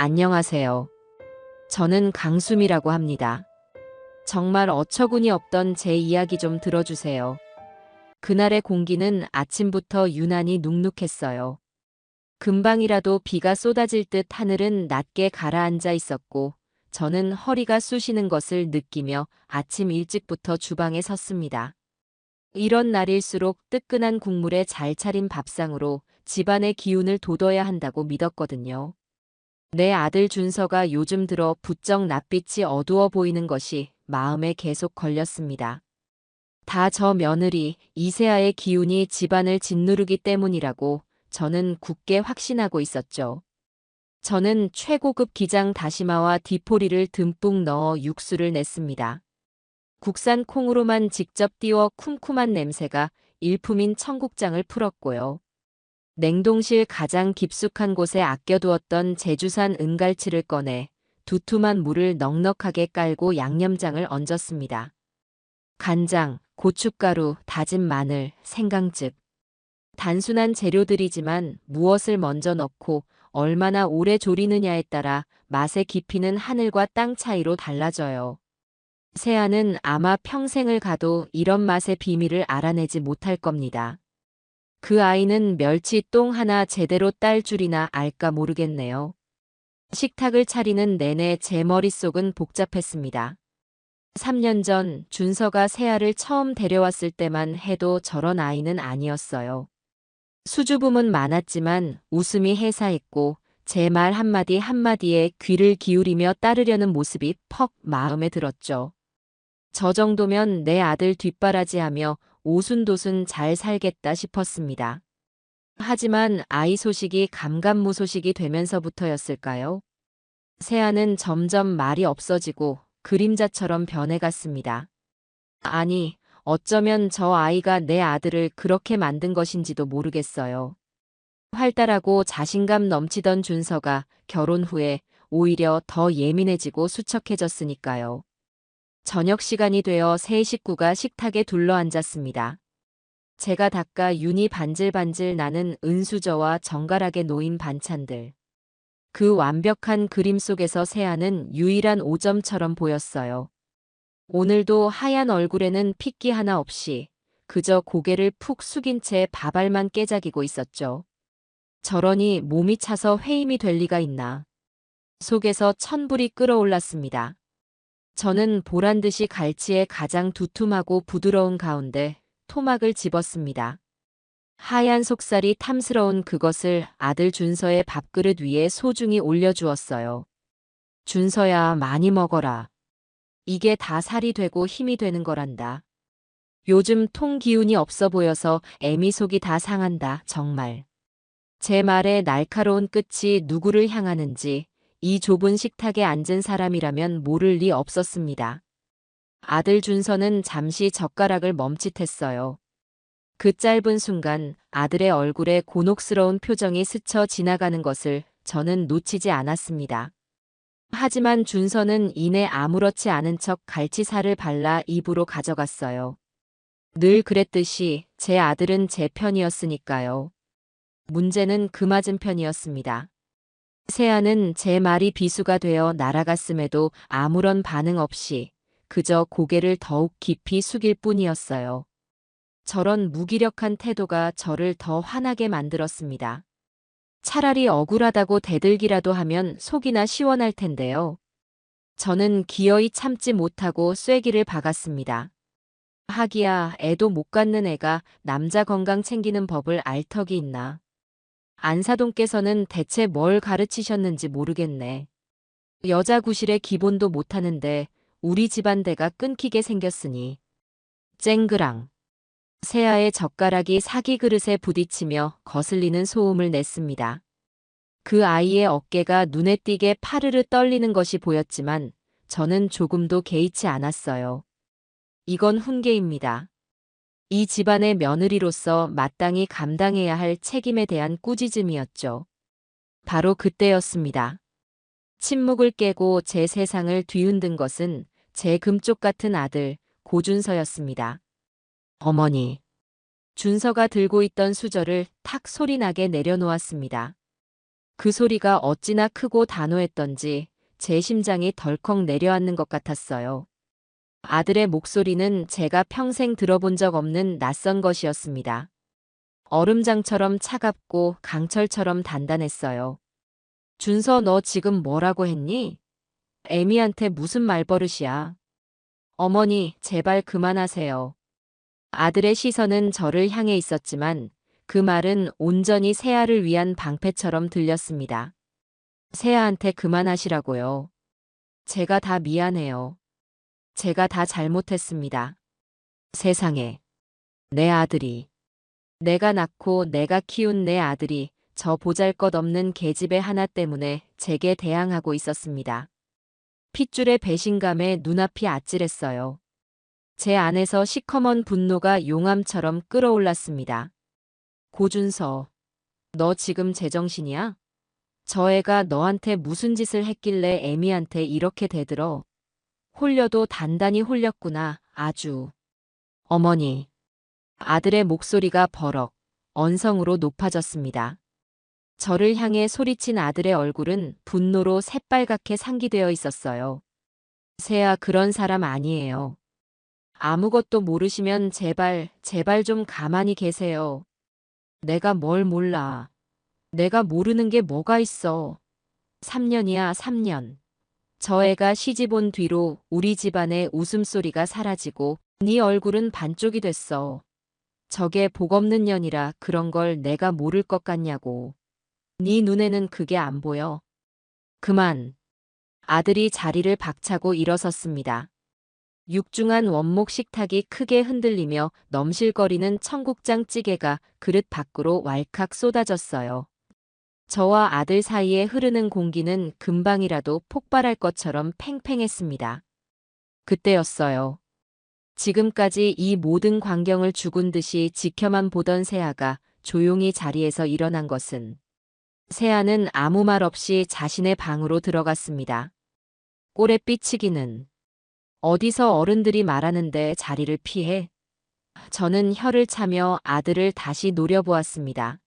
안녕하세요. 저는 강수미라고 합니다. 정말 어처구니 없던 제 이야기 좀 들어주세요. 그날의 공기는 아침부터 유난히 눅눅했어요. 금방이라도 비가 쏟아질 듯 하늘은 낮게 가라앉아 있었고, 저는 허리가 쑤시는 것을 느끼며 아침 일찍부터 주방에 섰습니다. 이런 날일수록 뜨끈한 국물에 잘 차린 밥상으로 집안의 기운을 돋워야 한다고 믿었거든요. 내 아들 준서가 요즘 들어 부쩍 낯빛이 어두워 보이는 것이 마음에 계속 걸렸습니다. 다 저 며느리 이세아의 기운이 집안을 짓누르기 때문이라고 저는 굳게 확신하고 있었죠. 저는 최고급 기장 다시마와 디포리를 듬뿍 넣어 육수를 냈습니다. 국산 콩으로만 직접 띄워 쿰쿰한 냄새가 일품인 청국장을 풀었고요. 냉동실 가장 깊숙한 곳에 아껴두었던 제주산 은갈치를 꺼내 두툼한 물을 넉넉하게 깔고 양념장을 얹었습니다. 간장, 고춧가루, 다진 마늘, 생강즙. 단순한 재료들이지만 무엇을 먼저 넣고 얼마나 오래 졸이느냐에 따라 맛의 깊이는 하늘과 땅 차이로 달라져요. 세아는 아마 평생을 가도 이런 맛의 비밀을 알아내지 못할 겁니다. 그 아이는 멸치 똥 하나 제대로 딸 줄이나 알까 모르겠네요. 식탁을 차리는 내내 제 머릿속은 복잡했습니다. 3년 전 준서가 세아를 처음 데려왔을 때만 해도 저런 아이는 아니었어요. 수줍음은 많았지만 웃음이 해사했고 제 말 한마디 한마디에 귀를 기울이며 따르려는 모습이 퍽 마음에 들었죠. 저 정도면 내 아들 뒷바라지하며 오순도순 잘 살겠다 싶었습니다. 하지만 아이 소식이 감감무소식이 되면서부터였을까요? 세아는 점점 말이 없어지고 그림자처럼 변해갔습니다. 아니, 어쩌면 저 아이가 내 아들을 그렇게 만든 것인지도 모르겠어요. 활달하고 자신감 넘치던 준서가 결혼 후에 오히려 더 예민해지고 수척해졌으니까요. 저녁 시간이 되어 세 식구가 식탁에 둘러앉았습니다. 제가 닦아 윤이 반질반질 나는 은수저와 정갈하게 놓인 반찬들. 그 완벽한 그림 속에서 세아는 유일한 오점처럼 보였어요. 오늘도 하얀 얼굴에는 핏기 하나 없이 그저 고개를 푹 숙인 채 밥알만 깨작이고 있었죠. 저러니 몸이 차서 회임이 될 리가 있나. 속에서 천불이 끓어올랐습니다. 저는 보란듯이 갈치의 가장 두툼하고 부드러운 가운데 토막을 집었습니다. 하얀 속살이 탐스러운 그것을 아들 준서의 밥그릇 위에 소중히 올려주었어요. 준서야, 많이 먹어라. 이게 다 살이 되고 힘이 되는 거란다. 요즘 통 기운이 없어 보여서 애미 속이 다 상한다, 정말. 제 말의 날카로운 끝이 누구를 향하는지 이 좁은 식탁에 앉은 사람이라면 모를 리 없었습니다. 아들 준서는 잠시 젓가락을 멈칫했어요. 그 짧은 순간 아들의 얼굴에 곤혹스러운 표정이 스쳐 지나가는 것을 저는 놓치지 않았습니다. 하지만 준서는 이내 아무렇지 않은 척 갈치살을 발라 입으로 가져갔어요. 늘 그랬듯이 제 아들은 제 편이었으니까요. 문제는 그 맞은편이었습니다. 세아는 제 말이 비수가 되어 날아갔음에도 아무런 반응 없이 그저 고개를 더욱 깊이 숙일 뿐이었어요. 저런 무기력한 태도가 저를 더 화나게 만들었습니다. 차라리 억울하다고 대들기라도 하면 속이나 시원할 텐데요. 저는 기어이 참지 못하고 쐐기를 박았습니다. 하기야 애도 못 갖는 애가 남자 건강 챙기는 법을 알 턱이 있나. 안사돈께서는 대체 뭘 가르치셨는지 모르겠네. 여자 구실의 기본도 못하는데 우리 집안대가 끊기게 생겼으니. 쨍그랑. 세아의 젓가락이 사기 그릇에 부딪히며 거슬리는 소음을 냈습니다. 그 아이의 어깨가 눈에 띄게 파르르 떨리는 것이 보였지만 저는 조금도 개의치 않았어요. 이건 훈계입니다. 이 집안의 며느리로서 마땅히 감당해야 할 책임에 대한 꾸짖음이었죠. 바로 그때였습니다. 침묵을 깨고 제 세상을 뒤흔든 것은 제 금쪽 같은 아들 고준서였습니다. 어머니. 준서가 들고 있던 수저를 탁 소리나게 내려놓았습니다. 그 소리가 어찌나 크고 단호했던지 제 심장이 덜컥 내려앉는 것 같았어요. 아들의 목소리는 제가 평생 들어본 적 없는 낯선 것이었습니다. 얼음장처럼 차갑고 강철처럼 단단했어요. 준서, 너 지금 뭐라고 했니? 애미한테 무슨 말버릇이야? 어머니, 제발 그만하세요. 아들의 시선은 저를 향해 있었지만 그 말은 온전히 세아를 위한 방패처럼 들렸습니다. 세아한테 그만하시라고요. 제가 다 미안해요. 제가 다 잘못했습니다. 세상에, 내 아들이, 내가 낳고 내가 키운 내 아들이 저 보잘것없는 계집애 하나 때문에 제게 대항하고 있었습니다. 핏줄의 배신감에 눈앞이 아찔했어요. 제 안에서 시커먼 분노가 용암처럼 끓어올랐습니다. 고준서, 너 지금 제정신이야? 저 애가 너한테 무슨 짓을 했길래 애미한테 이렇게 대들어? 홀려도 단단히 홀렸구나, 아주. 어머니. 아들의 목소리가 버럭, 언성으로 높아졌습니다. 저를 향해 소리친 아들의 얼굴은 분노로 새빨갛게 상기되어 있었어요. 세아, 그런 사람 아니에요. 아무것도 모르시면 제발 좀 가만히 계세요. 내가 뭘 몰라. 내가 모르는 게 뭐가 있어. 3년이야, 3년. 저 애가 시집 온 뒤로 우리 집안의 웃음소리가 사라지고 네 얼굴은 반쪽이 됐어. 저게 복 없는 년이라 그런 걸 내가 모를 것 같냐고. 네 눈에는 그게 안 보여. 그만. 아들이 자리를 박차고 일어섰습니다. 육중한 원목 식탁이 크게 흔들리며 넘실거리는 청국장 찌개가 그릇 밖으로 왈칵 쏟아졌어요. 저와 아들 사이에 흐르는 공기는 금방이라도 폭발할 것처럼 팽팽했습니다. 그때였어요. 지금까지 이 모든 광경을 죽은 듯이 지켜만 보던 세아가 조용히 자리에서 일어난 것은, 세아는 아무 말 없이 자신의 방으로 들어갔습니다. 꼴에 삐치기는. 어디서 어른들이 말하는데 자리를 피해? 저는 혀를 차며 아들을 다시 노려보았습니다.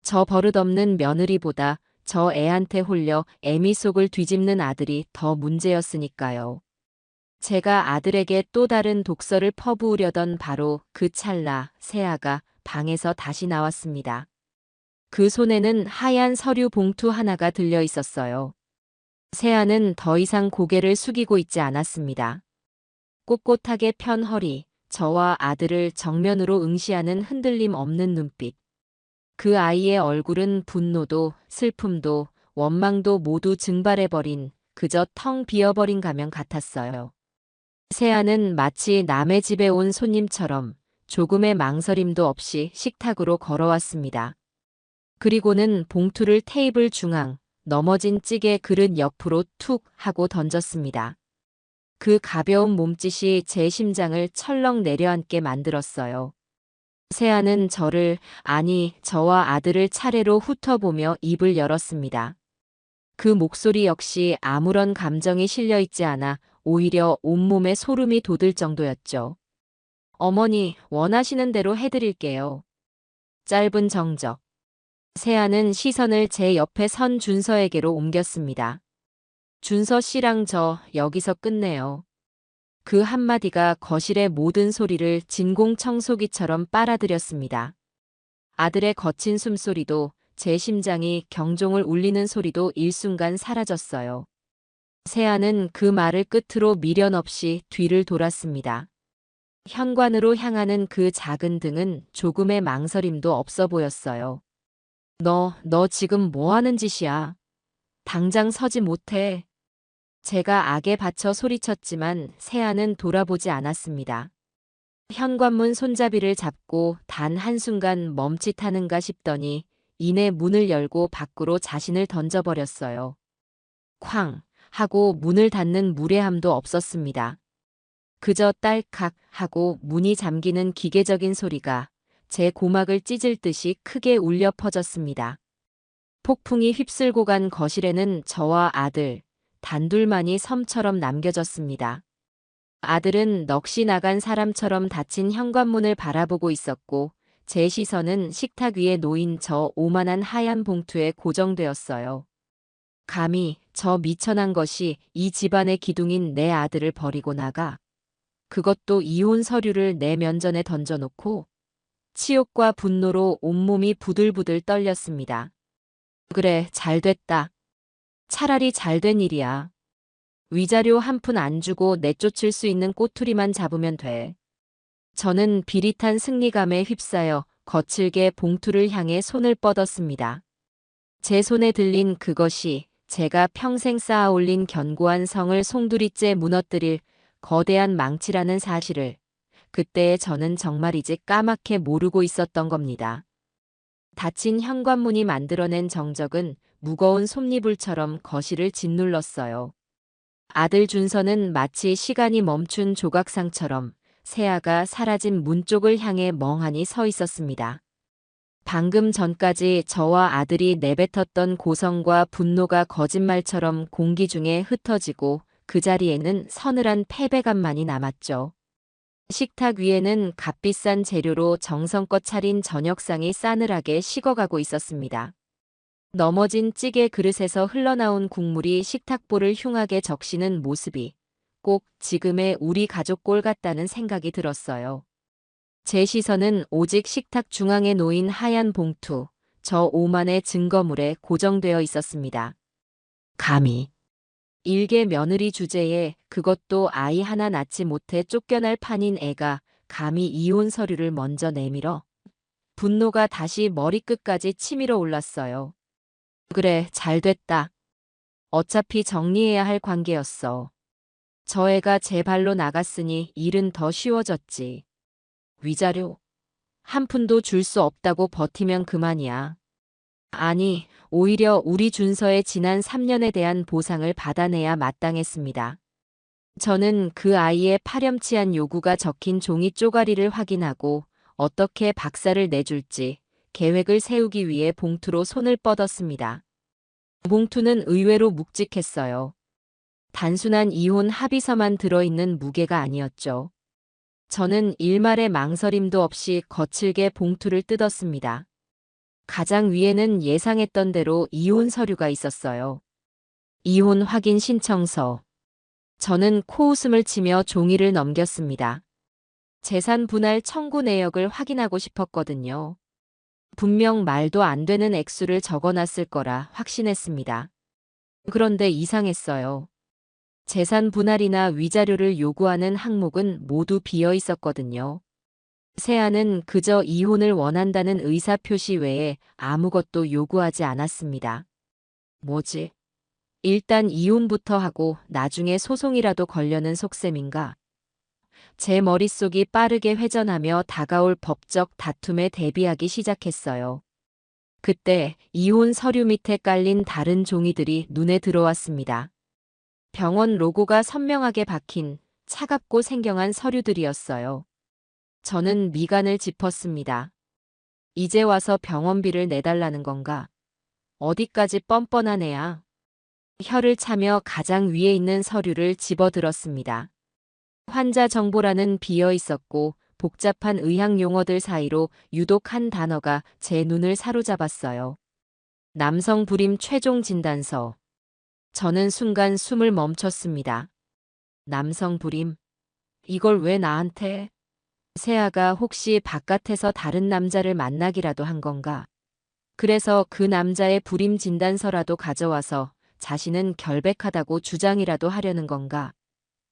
저 버릇없는 며느리보다 저 애한테 홀려 애미 속을 뒤집는 아들이 더 문제였으니까요. 제가 아들에게 또 다른 독서를 퍼부으려던 바로 그 찰나 세아가 방에서 다시 나왔습니다. 그 손에는 하얀 서류 봉투 하나가 들려 있었어요. 세아는 더 이상 고개를 숙이고 있지 않았습니다. 꼿꼿하게 편 허리, 저와 아들을 정면으로 응시하는 흔들림 없는 눈빛. 그 아이의 얼굴은 분노도 슬픔도 원망도 모두 증발해버린, 그저 텅 비어버린 가면 같았어요. 세아는 마치 남의 집에 온 손님처럼 조금의 망설임도 없이 식탁으로 걸어왔습니다. 그리고는 봉투를 테이블 중앙, 넘어진 찌개 그릇 옆으로 툭 하고 던졌습니다. 그 가벼운 몸짓이 제 심장을 철렁 내려앉게 만들었어요. 세아는 저와 아들을 차례로 훑어보며 입을 열었습니다. 그 목소리 역시 아무런 감정이 실려 있지 않아 오히려 온몸에 소름이 돋을 정도였죠. 어머니, 원하시는 대로 해드릴게요. 짧은 정적. 세아는 시선을 제 옆에 선 준서에게로 옮겼습니다. 준서 씨랑 저 여기서 끝내요. 그 한마디가 거실의 모든 소리를 진공청소기처럼 빨아들였습니다. 아들의 거친 숨소리도 제 심장이 경종을 울리는 소리도 일순간 사라졌어요. 세아는 그 말을 끝으로 미련 없이 뒤를 돌았습니다. 현관으로 향하는 그 작은 등은 조금의 망설임도 없어 보였어요. 너 지금 뭐 하는 짓이야? 당장 서지 못해. 제가 악에 받쳐 소리쳤지만 세아는 돌아보지 않았습니다. 현관문 손잡이를 잡고 단 한순간 멈칫하는가 싶더니 이내 문을 열고 밖으로 자신을 던져버렸어요. 쾅 하고 문을 닫는 무례함도 없었습니다. 그저 딸칵 하고 문이 잠기는 기계적인 소리가 제 고막을 찢을 듯이 크게 울려 퍼졌습니다. 폭풍이 휩쓸고 간 거실에는 저와 아들, 단둘만이 섬처럼 남겨졌습니다. 아들은 넋이 나간 사람처럼 닫힌 현관문을 바라보고 있었고, 제 시선은 식탁 위에 놓인 저 오만한 하얀 봉투에 고정되었어요. 감히 저 미천한 것이 이 집안의 기둥인 내 아들을 버리고 나가. 그것도 이혼 서류를 내 면전에 던져놓고 치욕과 분노로 온몸이 부들부들 떨렸습니다. 그래, 잘됐다. 차라리 잘된 일이야. 위자료 한 푼 안 주고 내쫓을 수 있는 꼬투리만 잡으면 돼. 저는 비릿한 승리감에 휩싸여 거칠게 봉투를 향해 손을 뻗었습니다. 제 손에 들린 그것이 제가 평생 쌓아올린 견고한 성을 송두리째 무너뜨릴 거대한 망치라는 사실을 그때의 저는 정말이지 까맣게 모르고 있었던 겁니다. 닫힌 현관문이 만들어낸 정적은 무거운 솜니불처럼 거실을 짓눌렀어요. 아들 준서는 마치 시간이 멈춘 조각상처럼 새아가 사라진 문 쪽을 향해 멍하니 서 있었습니다. 방금 전까지 저와 아들이 내뱉었던 고성과 분노가 거짓말처럼 공기 중에 흩어지고 그 자리에는 서늘한 패배감만이 남았죠. 식탁 위에는 값비싼 재료로 정성껏 차린 저녁상이 싸늘하게 식어가고 있었습니다. 넘어진 찌개 그릇에서 흘러나온 국물이 식탁보를 흉하게 적시는 모습이 꼭 지금의 우리 가족 꼴 같다는 생각이 들었어요. 제 시선은 오직 식탁 중앙에 놓인 하얀 봉투, 저 오만의 증거물에 고정되어 있었습니다. 감히 일개 며느리 주제에 그것도 아이 하나 낳지 못해 쫓겨날 판인 애가 감히 이혼 서류를 먼저 내밀어 분노가 다시 머리끝까지 치밀어 올랐어요. 그래, 잘됐다. 어차피 정리해야 할 관계였어. 저 애가 제 발로 나갔으니 일은 더 쉬워졌지. 위자료 한 푼도 줄 수 없다고 버티면 그만이야. 아니, 오히려 우리 준서의 지난 3년에 대한 보상을 받아내야 마땅했습니다. 저는 그 아이의 파렴치한 요구가 적힌 종이 쪼가리를 확인하고 어떻게 박살을 내줄지 계획을 세우기 위해 봉투로 손을 뻗었습니다. 봉투는 의외로 묵직했어요. 단순한 이혼 합의서만 들어있는 무게가 아니었죠. 저는 일말의 망설임도 없이 거칠게 봉투를 뜯었습니다. 가장 위에는 예상했던 대로 이혼 서류가 있었어요. 이혼 확인 신청서. 저는 코웃음을 치며 종이를 넘겼습니다. 재산 분할 청구 내역을 확인하고 싶었거든요. 분명 말도 안 되는 액수를 적어놨을 거라 확신했습니다. 그런데 이상했어요. 재산 분할이나 위자료를 요구하는 항목은 모두 비어 있었거든요. 세아는 그저 이혼을 원한다는 의사표시 외에 아무것도 요구하지 않았습니다. 뭐지? 일단 이혼부터 하고 나중에 소송이라도 걸려는 속셈인가? 제 머릿속이 빠르게 회전하며 다가올 법적 다툼에 대비하기 시작했어요. 그때 이혼 서류 밑에 깔린 다른 종이들이 눈에 들어왔습니다. 병원 로고가 선명하게 박힌 차갑고 생경한 서류들이었어요. 저는 미간을 짚었습니다. 이제 와서 병원비를 내달라는 건가? 어디까지 뻔뻔한 애야? 혀를 차며 가장 위에 있는 서류를 집어들었습니다. 환자 정보란은 비어 있었고 복잡한 의학 용어들 사이로 유독 한 단어가 제 눈을 사로잡았어요. 남성 불임 최종 진단서. 저는 순간 숨을 멈췄습니다. 남성 불임? 이걸 왜 나한테? 세아가 혹시 바깥에서 다른 남자를 만나기라도 한 건가? 그래서 그 남자의 불임 진단서라도 가져와서 자신은 결백하다고 주장이라도 하려는 건가?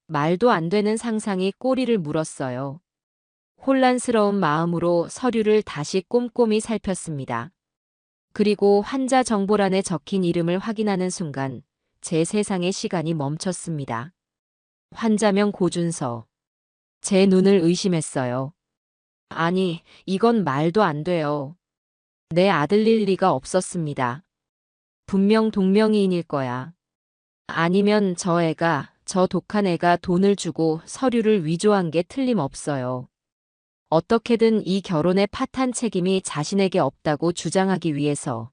말도 안 되는 상상이 꼬리를 물었어요. 혼란스러운 마음으로 서류를 다시 꼼꼼히 살폈습니다. 그리고 환자 정보란에 적힌 이름을 확인하는 순간 제 세상의 시간이 멈췄습니다. 환자명 고준서. 제 눈을 의심했어요. 아니, 이건 말도 안 돼요. 내 아들일 리가 없었습니다. 분명 동명이인일 거야. 아니면 저 독한 애가 돈을 주고 서류를 위조한 게 틀림없어요. 어떻게든 이 결혼의 파탄 책임이 자신에게 없다고 주장하기 위해서.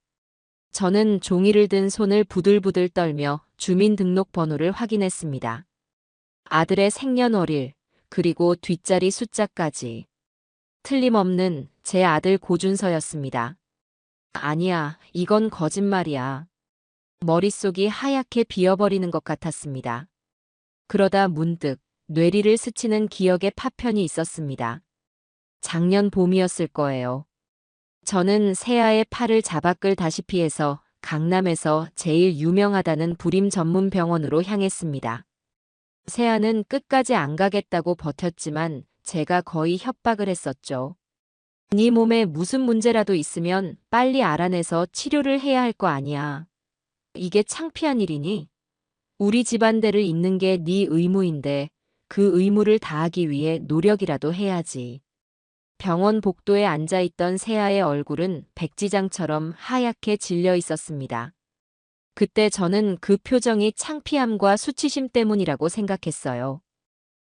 저는 종이를 든 손을 부들부들 떨며 주민등록번호를 확인했습니다. 아들의 생년월일, 그리고 뒷자리 숫자까지. 틀림없는 제 아들 고준서였습니다. 아니야, 이건 거짓말이야. 머릿속이 하얗게 비어버리는 것 같았습니다. 그러다 문득 뇌리를 스치는 기억의 파편이 있었습니다. 작년 봄이었을 거예요. 저는 세아의 팔을 잡아 끌다시피 해서 강남에서 제일 유명하다는 불임 전문 병원으로 향했습니다. 세아는 끝까지 안 가겠다고 버텼지만 제가 거의 협박을 했었죠. 네 몸에 무슨 문제라도 있으면 빨리 알아내서 치료를 해야 할 거 아니야. 이게 창피한 일이니? 우리 집안대를 잇는 게 네 의무인데 그 의무를 다하기 위해 노력이라도 해야지. 병원 복도에 앉아있던 세아의 얼굴은 백지장처럼 하얗게 질려 있었습니다. 그때 저는 그 표정이 창피함과 수치심 때문이라고 생각했어요.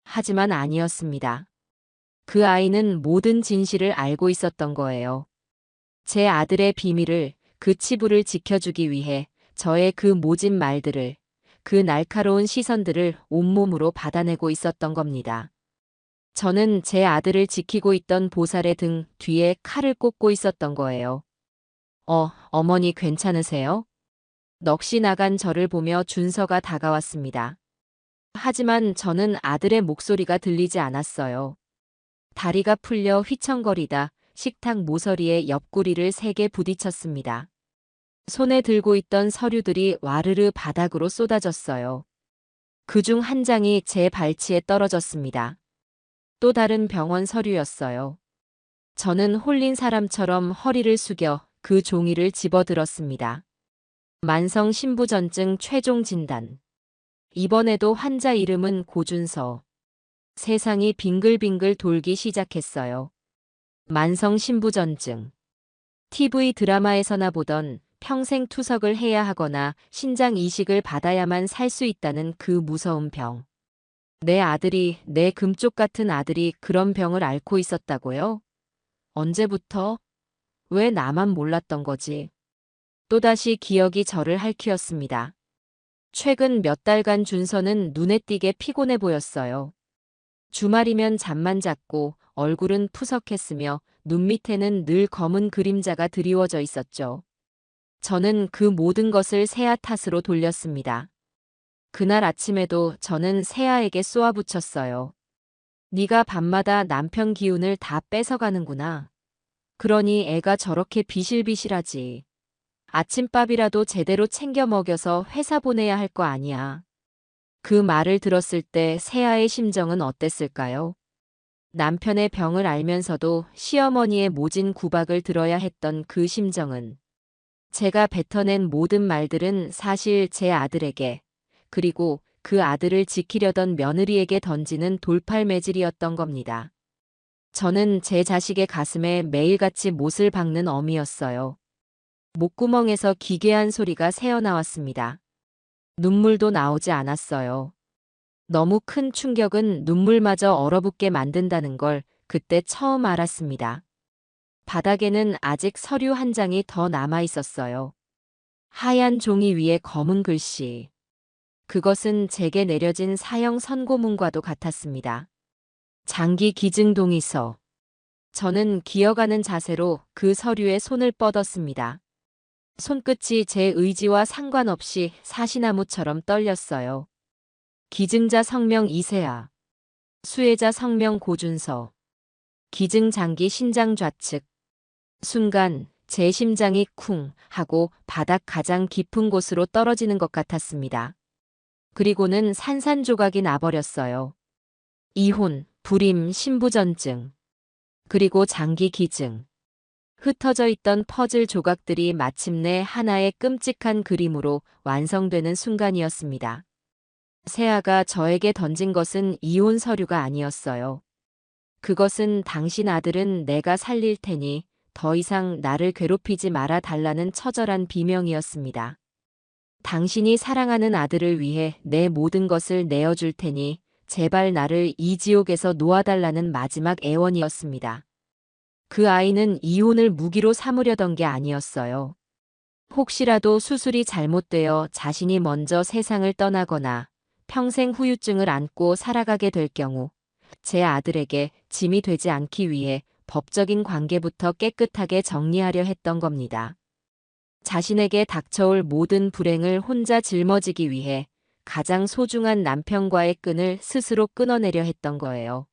하지만 아니었습니다. 그 아이는 모든 진실을 알고 있었던 거예요. 제 아들의 비밀을, 그 치부를 지켜주기 위해 저의 그 모진 말들을, 그 날카로운 시선들을 온몸으로 받아내고 있었던 겁니다. 저는 제 아들을 지키고 있던 보살의 등 뒤에 칼을 꽂고 있었던 거예요. 어머니 괜찮으세요? 넋이 나간 저를 보며 준서가 다가왔습니다. 하지만 저는 아들의 목소리가 들리지 않았어요. 다리가 풀려 휘청거리다 식탁 모서리에 옆구리를 세게 부딪혔습니다. 손에 들고 있던 서류들이 와르르 바닥으로 쏟아졌어요. 그중 한 장이 제 발치에 떨어졌습니다. 또 다른 병원 서류였어요. 저는 홀린 사람처럼 허리를 숙여 그 종이를 집어들었습니다. 만성 신부전증 최종 진단. 이번에도 환자 이름은 고준서. 세상이 빙글빙글 돌기 시작했어요. 만성 신부전증. TV 드라마에서나 보던 평생 투석을 해야 하거나 신장 이식을 받아야만 살 수 있다는 그 무서운 병. 내 아들이, 내 금쪽 같은 아들이 그런 병을 앓고 있었다고요? 언제부터? 왜 나만 몰랐던 거지? 또다시 기억이 저를 핥히었습니다. 최근 몇 달간 준서는 눈에 띄게 피곤해 보였어요. 주말이면 잠만 잤고 얼굴은 푸석했으며 눈 밑에는 늘 검은 그림자가 드리워져 있었죠. 저는 그 모든 것을 세아 탓으로 돌렸습니다. 그날 아침에도 저는 세아에게 쏘아붙였어요. 네가 밤마다 남편 기운을 다 뺏어가는구나. 그러니 애가 저렇게 비실비실하지. 아침밥이라도 제대로 챙겨 먹여서 회사 보내야 할 거 아니야. 그 말을 들었을 때 세아의 심정은 어땠을까요? 남편의 병을 알면서도 시어머니의 모진 구박을 들어야 했던 그 심정은. 제가 뱉어낸 모든 말들은 사실 제 아들에게, 그리고 그 아들을 지키려던 며느리에게 던지는 돌팔매질이었던 겁니다. 저는 제 자식의 가슴에 매일같이 못을 박는 어미였어요. 목구멍에서 기괴한 소리가 새어나왔습니다. 눈물도 나오지 않았어요. 너무 큰 충격은 눈물마저 얼어붙게 만든다는 걸 그때 처음 알았습니다. 바닥에는 아직 서류 한 장이 더 남아 있었어요. 하얀 종이 위에 검은 글씨. 그것은 제게 내려진 사형 선고문과도 같았습니다. 장기 기증 동의서. 저는 기어가는 자세로 그 서류에 손을 뻗었습니다. 손끝이 제 의지와 상관없이 사시나무처럼 떨렸어요. 기증자 성명 이세아. 수혜자 성명 고준서. 기증 장기 신장 좌측. 순간 제 심장이 쿵 하고 바닥 가장 깊은 곳으로 떨어지는 것 같았습니다. 그리고는 산산조각이 나버렸어요. 이혼, 불임, 신부전증. 그리고 장기 기증. 흩어져 있던 퍼즐 조각들이 마침내 하나의 끔찍한 그림으로 완성되는 순간이었습니다. 세아가 저에게 던진 것은 이혼 서류가 아니었어요. 그것은 당신 아들은 내가 살릴 테니 더 이상 나를 괴롭히지 말아 달라는 처절한 비명이었습니다. 당신이 사랑하는 아들을 위해 내 모든 것을 내어줄 테니 제발 나를 이 지옥에서 놓아달라는 마지막 애원이었습니다. 그 아이는 이혼을 무기로 삼으려던 게 아니었어요. 혹시라도 수술이 잘못되어 자신이 먼저 세상을 떠나거나 평생 후유증을 안고 살아가게 될 경우 제 아들에게 짐이 되지 않기 위해 법적인 관계부터 깨끗하게 정리하려 했던 겁니다. 자신에게 닥쳐올 모든 불행을 혼자 짊어지기 위해 가장 소중한 남편과의 끈을 스스로 끊어내려 했던 거예요.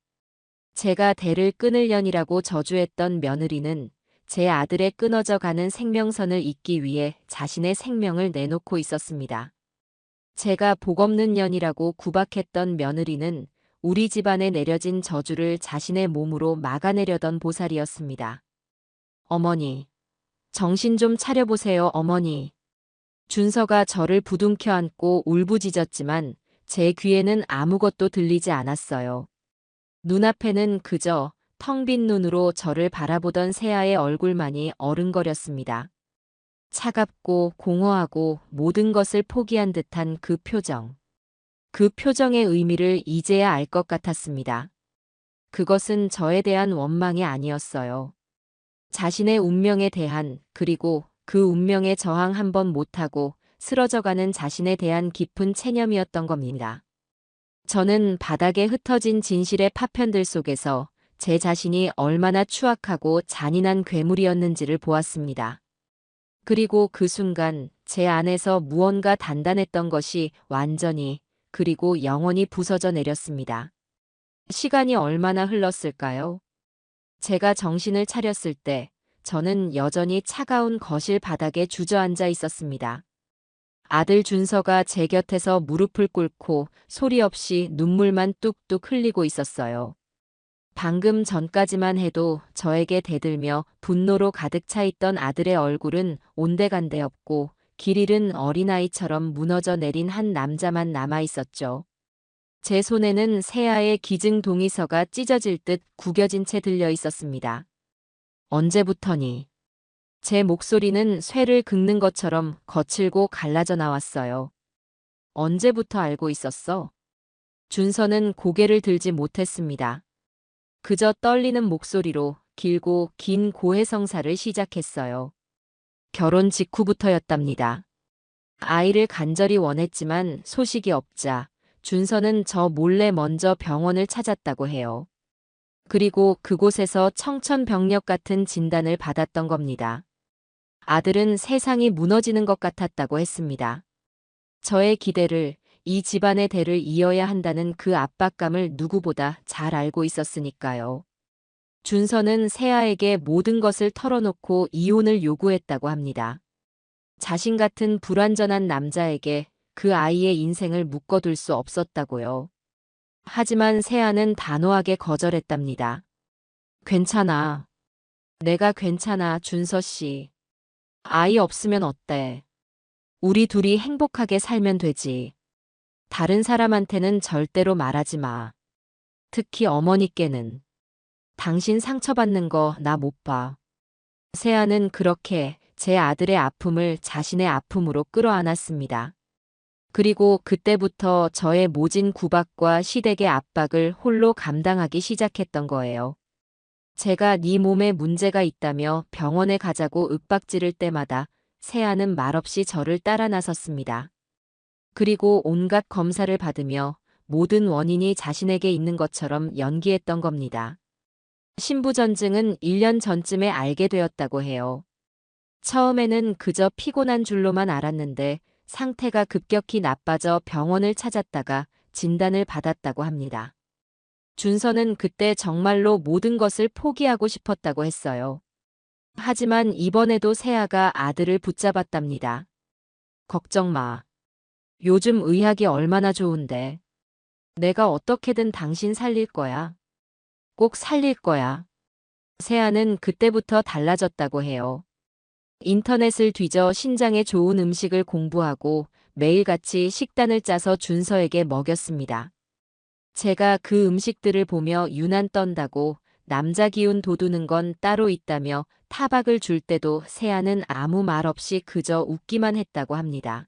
제가 대를 끊으려니라고 저주했던 며느리는 제 아들의 끊어져 가는 생명선을 잇기 위해 자신의 생명을 내놓고 있었습니다. 제가 복없는 년이라고 구박했던 며느리는 우리 집안에 내려진 저주를 자신의 몸으로 막아내려던 보살이었습니다. 어머니, 정신 좀 차려보세요, 어머니. 준서가 저를 부둥켜 안고 울부짖었지만 제 귀에는 아무것도 들리지 않았어요. 눈앞에는 그저 텅 빈 눈으로 저를 바라보던 세아의 얼굴만이 어른거렸습니다. 차갑고 공허하고 모든 것을 포기한 듯한 그 표정. 그 표정의 의미를 이제야 알 것 같았습니다. 그것은 저에 대한 원망이 아니었어요. 자신의 운명에 대한, 그리고 그 운명에 저항 한번 못하고 쓰러져가는 자신에 대한 깊은 체념이었던 겁니다. 저는 바닥에 흩어진 진실의 파편들 속에서 제 자신이 얼마나 추악하고 잔인한 괴물이었는지를 보았습니다. 그리고 그 순간 제 안에서 무언가 단단했던 것이 완전히, 그리고 영원히 부서져 내렸습니다. 시간이 얼마나 흘렀을까요? 제가 정신을 차렸을 때 저는 여전히 차가운 거실 바닥에 주저앉아 있었습니다. 아들 준서가 제 곁에서 무릎을 꿇고 소리 없이 눈물만 뚝뚝 흘리고 있었어요. 방금 전까지만 해도 저에게 대들며 분노로 가득 차 있던 아들의 얼굴은 온데간데 없고 길 잃은 어린아이처럼 무너져 내린 한 남자만 남아 있었죠. 제 손에는 세아의 기증 동의서가 찢어질 듯 구겨진 채 들려 있었습니다. 언제부터니? 제 목소리는 쇠를 긁는 것처럼 거칠고 갈라져 나왔어요. 언제부터 알고 있었어? 준서는 고개를 들지 못했습니다. 그저 떨리는 목소리로 길고 긴 고해성사를 시작했어요. 결혼 직후부터였답니다. 아이를 간절히 원했지만 소식이 없자 준서는 저 몰래 먼저 병원을 찾았다고 해요. 그리고 그곳에서 청천벽력 같은 진단을 받았던 겁니다. 아들은 세상이 무너지는 것 같았다고 했습니다. 저의 기대를, 이 집안의 대를 이어야 한다는 그 압박감을 누구보다 잘 알고 있었으니까요. 준서는 세아에게 모든 것을 털어놓고 이혼을 요구했다고 합니다. 자신 같은 불완전한 남자에게 그 아이의 인생을 묶어둘 수 없었다고요. 하지만 세아는 단호하게 거절했답니다. 괜찮아. 내가 괜찮아, 준서 씨. 아이 없으면 어때? 우리 둘이 행복하게 살면 되지. 다른 사람한테는 절대로 말하지 마. 특히 어머니께는. 당신 상처받는 거 나 못 봐. 세아는 그렇게 제 아들의 아픔을 자신의 아픔으로 끌어안았습니다. 그리고 그때부터 저의 모진 구박과 시댁의 압박을 홀로 감당하기 시작했던 거예요. 제가 네 몸에 문제가 있다며 병원에 가자고 윽박지를 때마다 세아는 말없이 저를 따라 나섰습니다. 그리고 온갖 검사를 받으며 모든 원인이 자신에게 있는 것처럼 연기했던 겁니다. 신부전증은 1년 전쯤에 알게 되었다고 해요. 처음에는 그저 피곤한 줄로만 알았는데 상태가 급격히 나빠져 병원을 찾았다가 진단을 받았다고 합니다. 준서는 그때 정말로 모든 것을 포기하고 싶었다고 했어요. 하지만 이번에도 세아가 아들을 붙잡았답니다. 걱정 마. 요즘 의학이 얼마나 좋은데. 내가 어떻게든 당신 살릴 거야. 꼭 살릴 거야. 세아는 그때부터 달라졌다고 해요. 인터넷을 뒤져 신장에 좋은 음식을 공부하고 매일같이 식단을 짜서 준서에게 먹였습니다. 제가 그 음식들을 보며 유난 떤다고 남자 기운 돋우는 건 따로 있다며 타박을 줄 때도 세아는 아무 말 없이 그저 웃기만 했다고 합니다.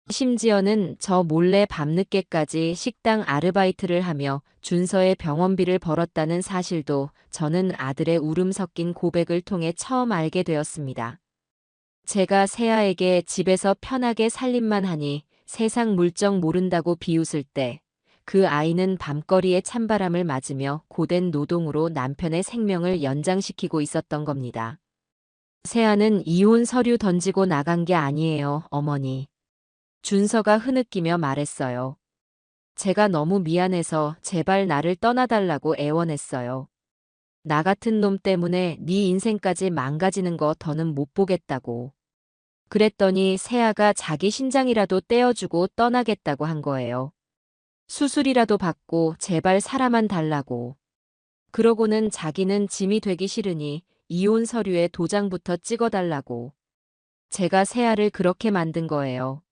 심지어는 저 몰래 밤늦게까지 식당 아르바이트를 하며 준서의 병원비를 벌었다는 사실도 저는 아들의 울음 섞인 고백을 통해 처음 알게 되었습니다. 제가 세아에게 집에서 편하게 살림만 하니 세상 물정 모른다고 비웃을 때 그 아이는 밤거리의 찬바람을 맞으며 고된 노동으로 남편의 생명을 연장시키고 있었던 겁니다. 세아는 이혼 서류 던지고 나간 게 아니에요, 어머니. 준서가 흐느끼며 말했어요. 제가 너무 미안해서 제발 나를 떠나달라고 애원했어요. 나 같은 놈 때문에 네 인생까지 망가지는 거 더는 못 보겠다고. 그랬더니 세아가 자기 신장이라도 떼어주고 떠나겠다고 한 거예요. 수술이라도 받고 제발 살아만 달라고. 그러고는 자기는 짐이 되기 싫으니 이혼 서류에 도장부터 찍어달라고. 제가 세아를 그렇게 만든 거예요.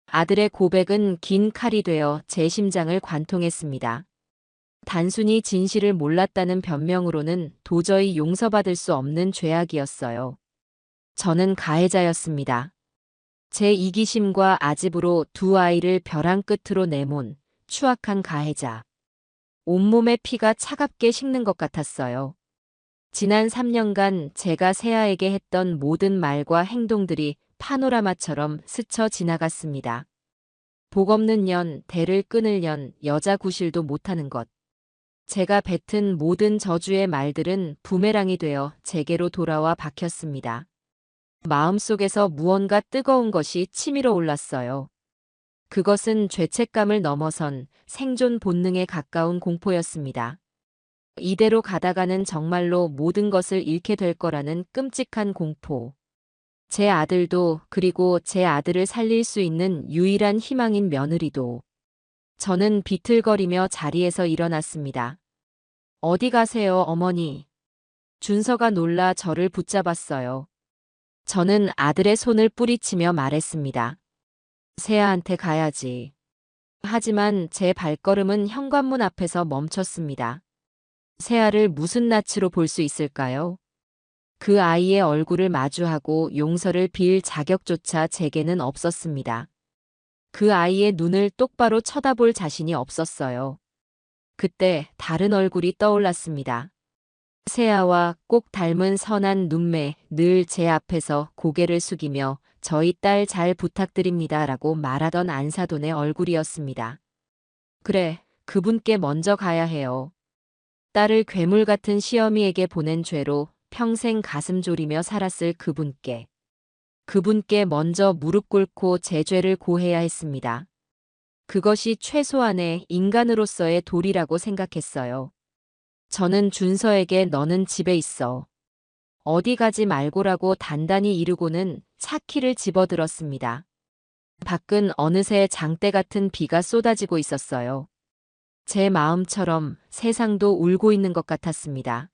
아들의 고백은 긴 칼이 되어 제 심장을 관통했습니다. 단순히 진실을 몰랐다는 변명으로는 도저히 용서받을 수 없는 죄악이었어요. 저는 가해자였습니다. 제 이기심과 아집으로 두 아이를 벼랑 끝으로 내몬 추악한 가해자. 온몸의 피가 차갑게 식는 것 같았어요. 지난 3년간 제가 세아에게 했던 모든 말과 행동들이 파노라마처럼 스쳐 지나갔습니다. 복 없는 년, 대를 끊을 년, 여자 구실도 못하는 것. 제가 뱉은 모든 저주의 말들은 부메랑이 되어 제게로 돌아와 박혔습니다. 마음속에서 무언가 뜨거운 것이 치밀어 올랐어요. 그것은 죄책감을 넘어선 생존 본능에 가까운 공포였습니다. 이대로 가다가는 정말로 모든 것을 잃게 될 거라는 끔찍한 공포. 제 아들도, 그리고 제 아들을 살릴 수 있는 유일한 희망인 며느리도. 저는 비틀거리며 자리에서 일어났습니다. 어디 가세요, 어머니? 준서가 놀라 저를 붙잡았어요. 저는 아들의 손을 뿌리치며 말했습니다. 세아한테 가야지. 하지만 제 발걸음은 현관문 앞에서 멈췄습니다. 세아를 무슨 낯으로 볼 수 있을까요? 그 아이의 얼굴을 마주하고 용서를 빌 자격조차 제게는 없었습니다. 그 아이의 눈을 똑바로 쳐다볼 자신이 없었어요. 그때 다른 얼굴이 떠올랐습니다. 세아와 꼭 닮은 선한 눈매, 늘 제 앞에서 고개를 숙이며 저희 딸 잘 부탁드립니다 라고 말하던 안사돈의 얼굴이었습니다. 그래, 그분께 먼저 가야 해요. 딸을 괴물 같은 시어미에게 보낸 죄로 평생 가슴 졸이며 살았을 그분께. 그분께 먼저 무릎 꿇고 제 죄를 고해야 했습니다. 그것이 최소한의 인간으로서의 도리라고 생각했어요. 저는 준서에게 너는 집에 있어. 어디 가지 말고라고 단단히 이르고는 차키를 집어들었습니다. 밖은 어느새 장대 같은 비가 쏟아지고 있었어요. 제 마음처럼 세상도 울고 있는 것 같았습니다.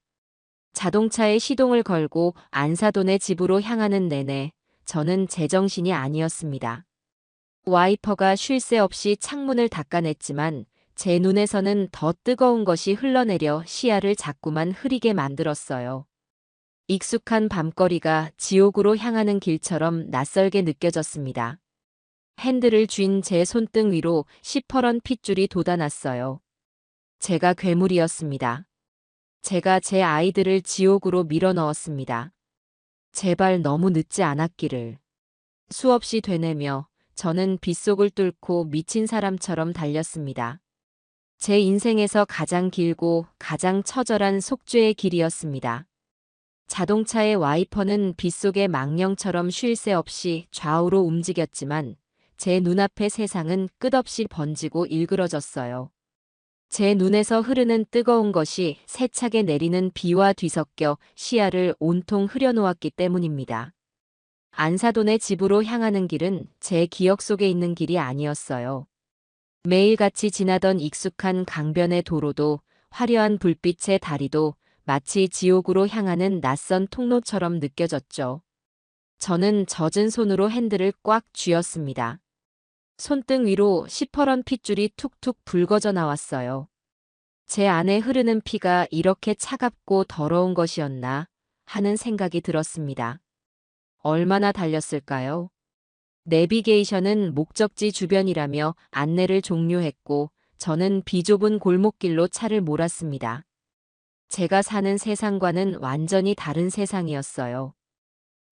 자동차에 시동을 걸고 안사돈의 집으로 향하는 내내 저는 제정신이 아니었습니다. 와이퍼가 쉴 새 없이 창문을 닦아냈지만 제 눈에서는 더 뜨거운 것이 흘러내려 시야를 자꾸만 흐리게 만들었어요. 익숙한 밤거리가 지옥으로 향하는 길처럼 낯설게 느껴졌습니다. 핸들을 쥔 제 손등 위로 시퍼런 핏줄이 돋아났어요. 제가 괴물이었습니다. 제가 제 아이들을 지옥으로 밀어넣었습니다. 제발 너무 늦지 않았기를. 수없이 되뇌며 저는 빗속을 뚫고 미친 사람처럼 달렸습니다. 제 인생에서 가장 길고 가장 처절한 속죄의 길이었습니다. 자동차의 와이퍼는 빗속의 망령처럼 쉴 새 없이 좌우로 움직였지만 제 눈앞의 세상은 끝없이 번지고 일그러졌어요. 제 눈에서 흐르는 뜨거운 것이 세차게 내리는 비와 뒤섞여 시야를 온통 흐려놓았기 때문입니다. 안사돈의 집으로 향하는 길은 제 기억 속에 있는 길이 아니었어요. 매일같이 지나던 익숙한 강변의 도로도 화려한 불빛의 다리도 마치 지옥으로 향하는 낯선 통로처럼 느껴졌죠. 저는 젖은 손으로 핸들을 꽉 쥐었습니다. 손등 위로 시퍼런 핏줄이 툭툭 붉어져 나왔어요. 제 안에 흐르는 피가 이렇게 차갑고 더러운 것이었나 하는 생각이 들었습니다. 얼마나 달렸을까요? 내비게이션은 목적지 주변이라며 안내를 종료했고 저는 비좁은 골목길로 차를 몰았습니다. 제가 사는 세상과는 완전히 다른 세상이었어요.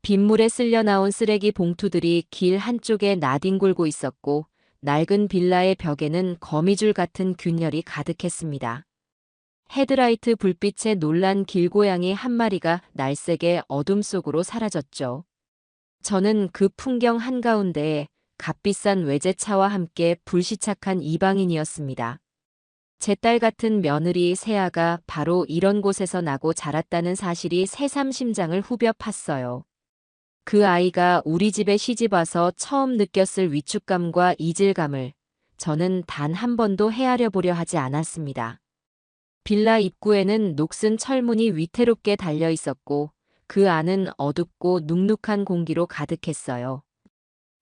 빗물에 쓸려 나온 쓰레기 봉투들이 길 한쪽에 나뒹굴고 있었고 낡은 빌라의 벽에는 거미줄 같은 균열이 가득했습니다. 헤드라이트 불빛에 놀란 길고양이 한 마리가 날쌔게 어둠 속으로 사라졌죠. 저는 그 풍경 한가운데에 값비싼 외제차와 함께 불시착한 이방인이었습니다. 제 딸 같은 며느리 세아가 바로 이런 곳에서 나고 자랐다는 사실이 새삼 심장을 후벼 팠어요. 그 아이가 우리 집에 시집와서 처음 느꼈을 위축감과 이질감을 저는 단 한 번도 헤아려 보려 하지 않았습니다. 빌라 입구에는 녹슨 철문이 위태롭게 달려 있었고 그 안은 어둡고 눅눅한 공기로 가득했어요.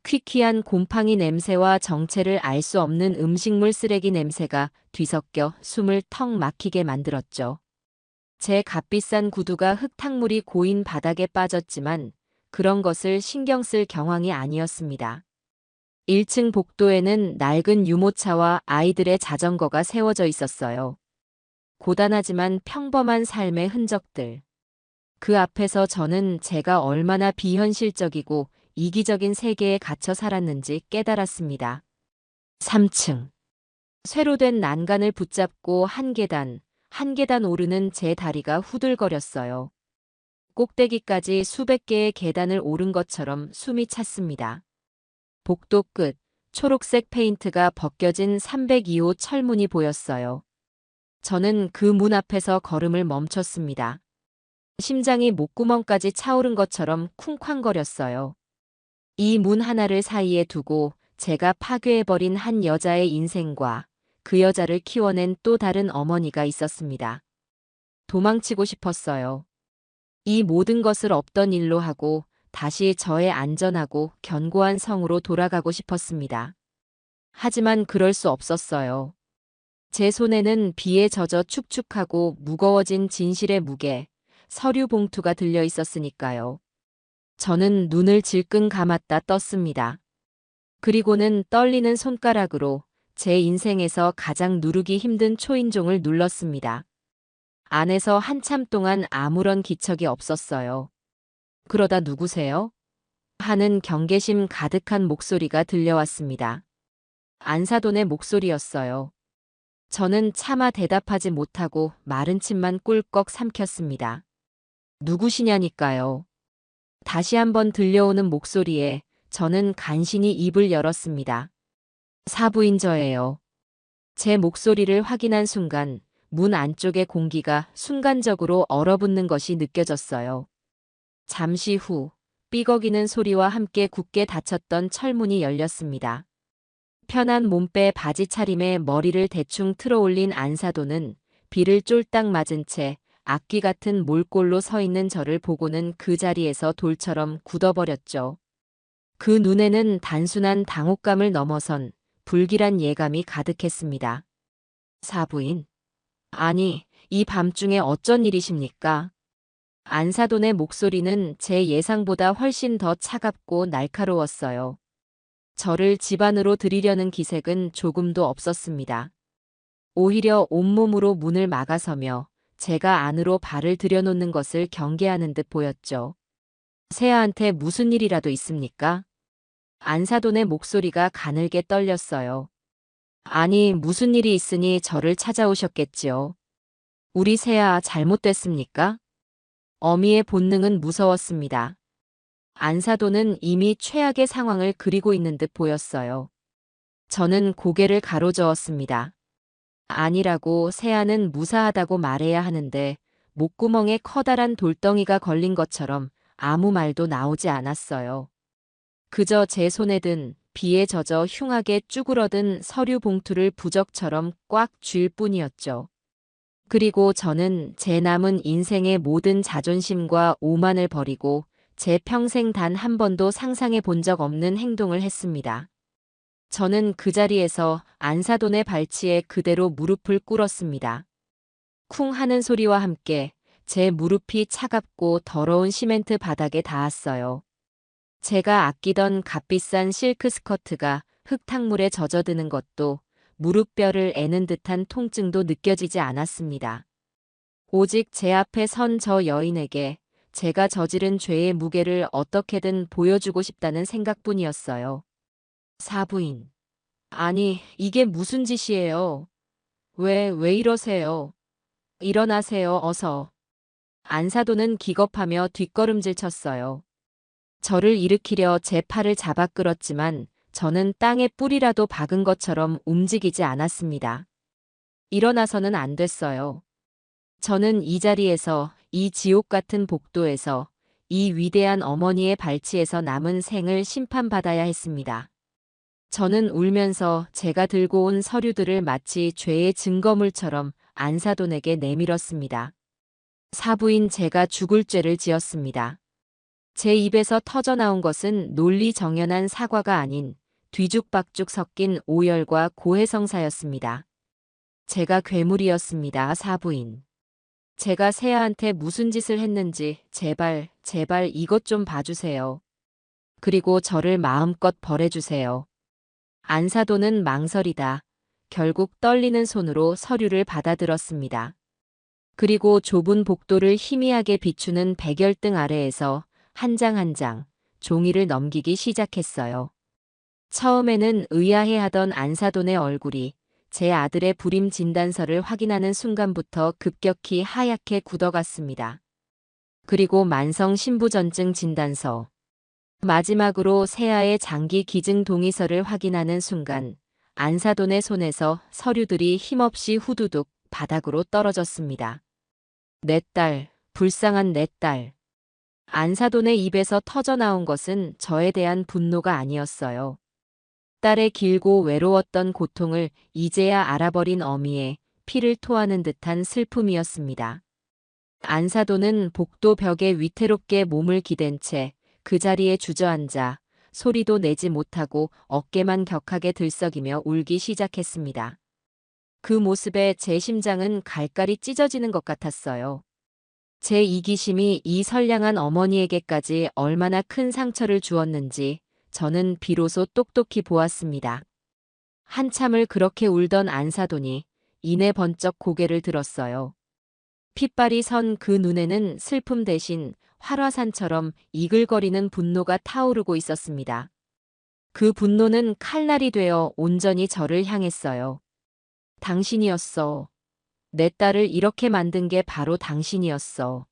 퀴퀴한 곰팡이 냄새와 정체를 알 수 없는 음식물 쓰레기 냄새가 뒤섞여 숨을 턱 막히게 만들었죠. 제 값비싼 구두가 흙탕물이 고인 바닥에 빠졌지만 그런 것을 신경 쓸 경황이 아니었습니다. 1층 복도에는 낡은 유모차와 아이들의 자전거가 세워져 있었어요. 고단하지만 평범한 삶의 흔적들. 그 앞에서 저는 제가 얼마나 비현실적이고 이기적인 세계에 갇혀 살았는지 깨달았습니다. 3층. 쇠로 된 난간을 붙잡고 한 계단 오르는 제 다리가 후들거렸어요. 꼭대기까지 수백 개의 계단을 오른 것처럼 숨이 찼습니다. 복도 끝, 초록색 페인트가 벗겨진 302호 철문이 보였어요. 저는 그 문 앞에서 걸음을 멈췄습니다. 심장이 목구멍까지 차오른 것처럼 쿵쾅거렸어요. 이 문 하나를 사이에 두고 제가 파괴해버린 한 여자의 인생과 그 여자를 키워낸 또 다른 어머니가 있었습니다. 도망치고 싶었어요. 이 모든 것을 없던 일로 하고 다시 저의 안전하고 견고한 성으로 돌아가고 싶었습니다. 하지만 그럴 수 없었어요. 제 손에는 비에 젖어 축축하고 무거워진 진실의 무게, 서류 봉투가 들려 있었으니까요. 저는 눈을 질끈 감았다 떴습니다. 그리고는 떨리는 손가락으로 제 인생에서 가장 누르기 힘든 초인종을 눌렀습니다. 안에서 한참 동안 아무런 기척이 없었어요. 그러다 누구세요? 하는 경계심 가득한 목소리가 들려왔습니다. 안사돈의 목소리였어요. 저는 차마 대답하지 못하고 마른 침만 꿀꺽 삼켰습니다. 누구시냐니까요. 다시 한번 들려오는 목소리에 저는 간신히 입을 열었습니다. 사부인 저예요. 제 목소리를 확인한 순간 문 안쪽의 공기가 순간적으로 얼어붙는 것이 느껴졌어요. 잠시 후 삐걱이는 소리와 함께 굳게 닫혔던 철문이 열렸습니다. 편한 몸빼 바지 차림에 머리를 대충 틀어올린 안사도는 비를 쫄딱 맞은 채 악귀 같은 몰골로 서 있는 저를 보고는 그 자리에서 돌처럼 굳어버렸죠. 그 눈에는 단순한 당혹감을 넘어선 불길한 예감이 가득했습니다. 사부인. 아니, 이 밤중에 어쩐 일이십니까? 안사돈의 목소리는 제 예상보다 훨씬 더 차갑고 날카로웠어요. 저를 집 안으로 들이려는 기색은 조금도 없었습니다. 오히려 온몸으로 문을 막아서며 제가 안으로 발을 들여놓는 것을 경계하는 듯 보였죠. 세아한테 무슨 일이라도 있습니까? 안사돈의 목소리가 가늘게 떨렸어요. 아니, 무슨 일이 있으니 저를 찾아오셨겠지요. 우리 세아 잘못됐습니까? 어미의 본능은 무서웠습니다. 안사돈은 이미 최악의 상황을 그리고 있는 듯 보였어요. 저는 고개를 가로저었습니다. 아니라고 세아는 무사하다고 말해야 하는데 목구멍에 커다란 돌덩이가 걸린 것처럼 아무 말도 나오지 않았어요. 그저 제 손에 든 비에 젖어 흉하게 쭈그러든 서류 봉투를 부적처럼 꽉 쥘 뿐이었죠. 그리고 저는 제 남은 인생의 모든 자존심과 오만을 버리고 제 평생 단 한 번도 상상해 본 적 없는 행동을 했습니다. 저는 그 자리에서 안사돈의 발치에 그대로 무릎을 꿇었습니다. 쿵 하는 소리와 함께 제 무릎이 차갑고 더러운 시멘트 바닥에 닿았어요. 제가 아끼던 값비싼 실크 스커트가 흙탕물에 젖어드는 것도 무릎뼈를 애는 듯한 통증도 느껴지지 않았습니다. 오직 제 앞에 선 저 여인에게 제가 저지른 죄의 무게를 어떻게든 보여주고 싶다는 생각뿐이었어요. 사부인. 아니, 이게 무슨 짓이에요? 왜 이러세요? 일어나세요, 어서. 안사도는 기겁하며 뒷걸음질 쳤어요. 저를 일으키려 제 팔을 잡아 끌었지만 저는 땅에 뿌리라도 박은 것처럼 움직이지 않았습니다. 일어나서는 안 됐어요. 저는 이 자리에서, 이 지옥 같은 복도에서, 이 위대한 어머니의 발치에서 남은 생을 심판받아야 했습니다. 저는 울면서 제가 들고 온 서류들을 마치 죄의 증거물처럼 안사돈에게 내밀었습니다. 사부인 제가 죽을 죄를 지었습니다. 제 입에서 터져나온 것은 논리정연한 사과가 아닌 뒤죽박죽 섞인 오열과 고해성사였습니다. 제가 괴물이었습니다, 사부인. 제가 세아한테 무슨 짓을 했는지 제발, 제발 이것 좀 봐주세요. 그리고 저를 마음껏 벌해주세요. 안사도는 망설이다. 결국 떨리는 손으로 서류를 받아들었습니다. 그리고 좁은 복도를 희미하게 비추는 백열등 아래에서 한 장 한 장 종이를 넘기기 시작했어요. 처음에는 의아해하던 안사돈의 얼굴이 제 아들의 불임 진단서를 확인하는 순간부터 급격히 하얗게 굳어갔습니다. 그리고 만성 신부전증 진단서. 마지막으로 세아의 장기 기증 동의서를 확인하는 순간 안사돈의 손에서 서류들이 힘없이 후두둑 바닥으로 떨어졌습니다. 내 딸, 불쌍한 내 딸. 안사돈의 입에서 터져나온 것은 저에 대한 분노가 아니었어요. 딸의 길고 외로웠던 고통을 이제야 알아버린 어미의 피를 토하는 듯한 슬픔이었습니다. 안사돈은 복도 벽에 위태롭게 몸을 기댄 채 그 자리에 주저앉아 소리도 내지 못하고 어깨만 격하게 들썩이며 울기 시작했습니다. 그 모습에 제 심장은 갈갈이 찢어지는 것 같았어요. 제 이기심이 이 선량한 어머니에게까지 얼마나 큰 상처를 주었는지 저는 비로소 똑똑히 보았습니다. 한참을 그렇게 울던 안사돈이 이내 번쩍 고개를 들었어요. 핏발이 선 그 눈에는 슬픔 대신 활화산처럼 이글거리는 분노가 타오르고 있었습니다. 그 분노는 칼날이 되어 온전히 저를 향했어요. 당신이었어. 내 딸을 이렇게 만든 게 바로 당신이었어.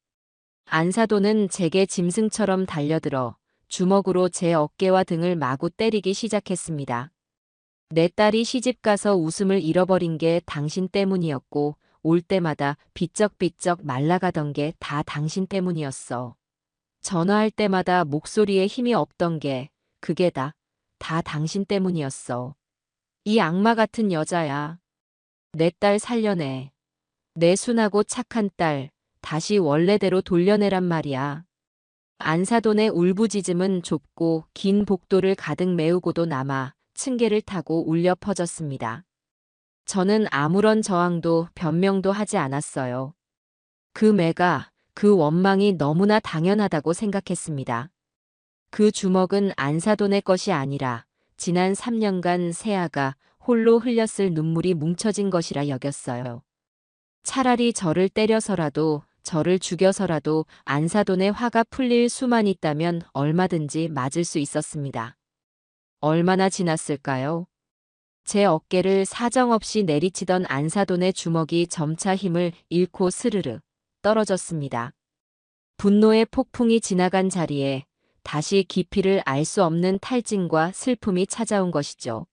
안사돈은 제게 짐승처럼 달려들어 주먹으로 제 어깨와 등을 마구 때리기 시작했습니다. 내 딸이 시집가서 웃음을 잃어버린 게 당신 때문이었고 올 때마다 비쩍비쩍 말라가던 게 다 당신 때문이었어. 전화할 때마다 목소리에 힘이 없던 게 그게 다 당신 때문이었어. 이 악마 같은 여자야. 내 딸 살려내. 내 순하고 착한 딸 다시 원래대로 돌려내란 말이야. 안사돈의 울부짖음은 좁고 긴 복도를 가득 메우고도 남아 층계를 타고 울려 퍼졌습니다. 저는 아무런 저항도 변명도 하지 않았어요. 그 매가, 그 원망이 너무나 당연하다고 생각했습니다. 그 주먹은 안사돈의 것이 아니라 지난 3년간 세아가 홀로 흘렸을 눈물이 뭉쳐진 것이라 여겼어요. 차라리 저를 때려서라도 저를 죽여서라도 안사돈의 화가 풀릴 수만 있다면 얼마든지 맞을 수 있었습니다. 얼마나 지났을까요? 제 어깨를 사정없이 내리치던 안사돈의 주먹이 점차 힘을 잃고 스르르 떨어졌습니다. 분노의 폭풍이 지나간 자리에 다시 깊이를 알 수 없는 탈진과 슬픔이 찾아온 것이죠.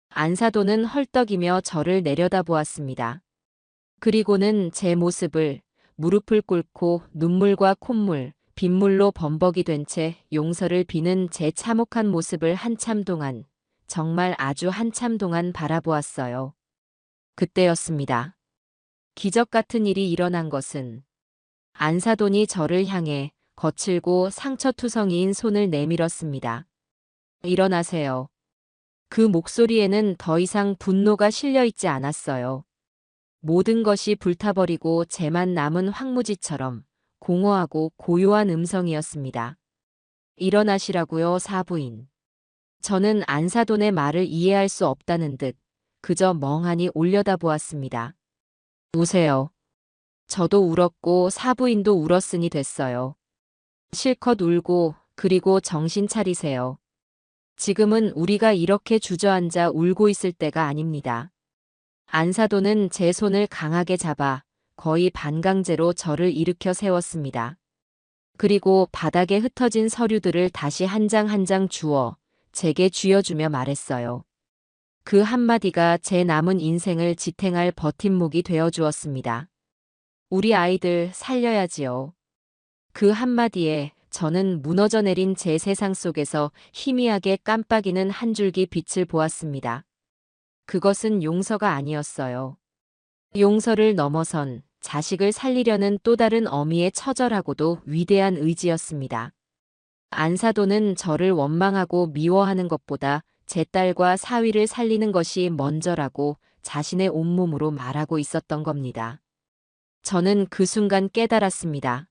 안사돈은 헐떡이며 저를 내려다보았습니다. 그리고는 제 모습을 무릎을 꿇고 눈물과 콧물, 빗물로 범벅이 된 채 용서를 비는 제 참혹한 모습을 한참 동안, 정말 아주 한참 동안 바라보았어요. 그때였습니다. 기적 같은 일이 일어난 것은 안사돈이 저를 향해 거칠고 상처투성이인 손을 내밀었습니다. 일어나세요. 그 목소리에는 더 이상 분노가 실려 있지 않았어요. 모든 것이 불타버리고 재만 남은 황무지처럼 공허하고 고요한 음성이었습니다. 일어나시라고요, 사부인. 저는 안사돈의 말을 이해할 수 없다는 듯 그저 멍하니 올려다보았습니다. 우세요. 저도 울었고 사부인도 울었으니 됐어요. 실컷 울고 그리고 정신 차리세요. 지금은 우리가 이렇게 주저앉아 울고 있을 때가 아닙니다. 안사돈은 제 손을 강하게 잡아 거의 반강제로 저를 일으켜 세웠습니다. 그리고 바닥에 흩어진 서류들을 다시 한 장 한 장 주워 제게 쥐어주며 말했어요. 그 한마디가 제 남은 인생을 지탱할 버팀목이 되어 주었습니다. 우리 아이들 살려야지요. 그 한마디에 저는 무너져 내린 제 세상 속에서 희미하게 깜빡이는 한 줄기 빛을 보았습니다. 그것은 용서가 아니었어요. 용서를 넘어선 자식을 살리려는 또 다른 어미의 처절하고도 위대한 의지였습니다. 안사돈은 저를 원망하고 미워하는 것보다 제 딸과 사위를 살리는 것이 먼저라고 자신의 온몸으로 말하고 있었던 겁니다. 저는 그 순간 깨달았습니다.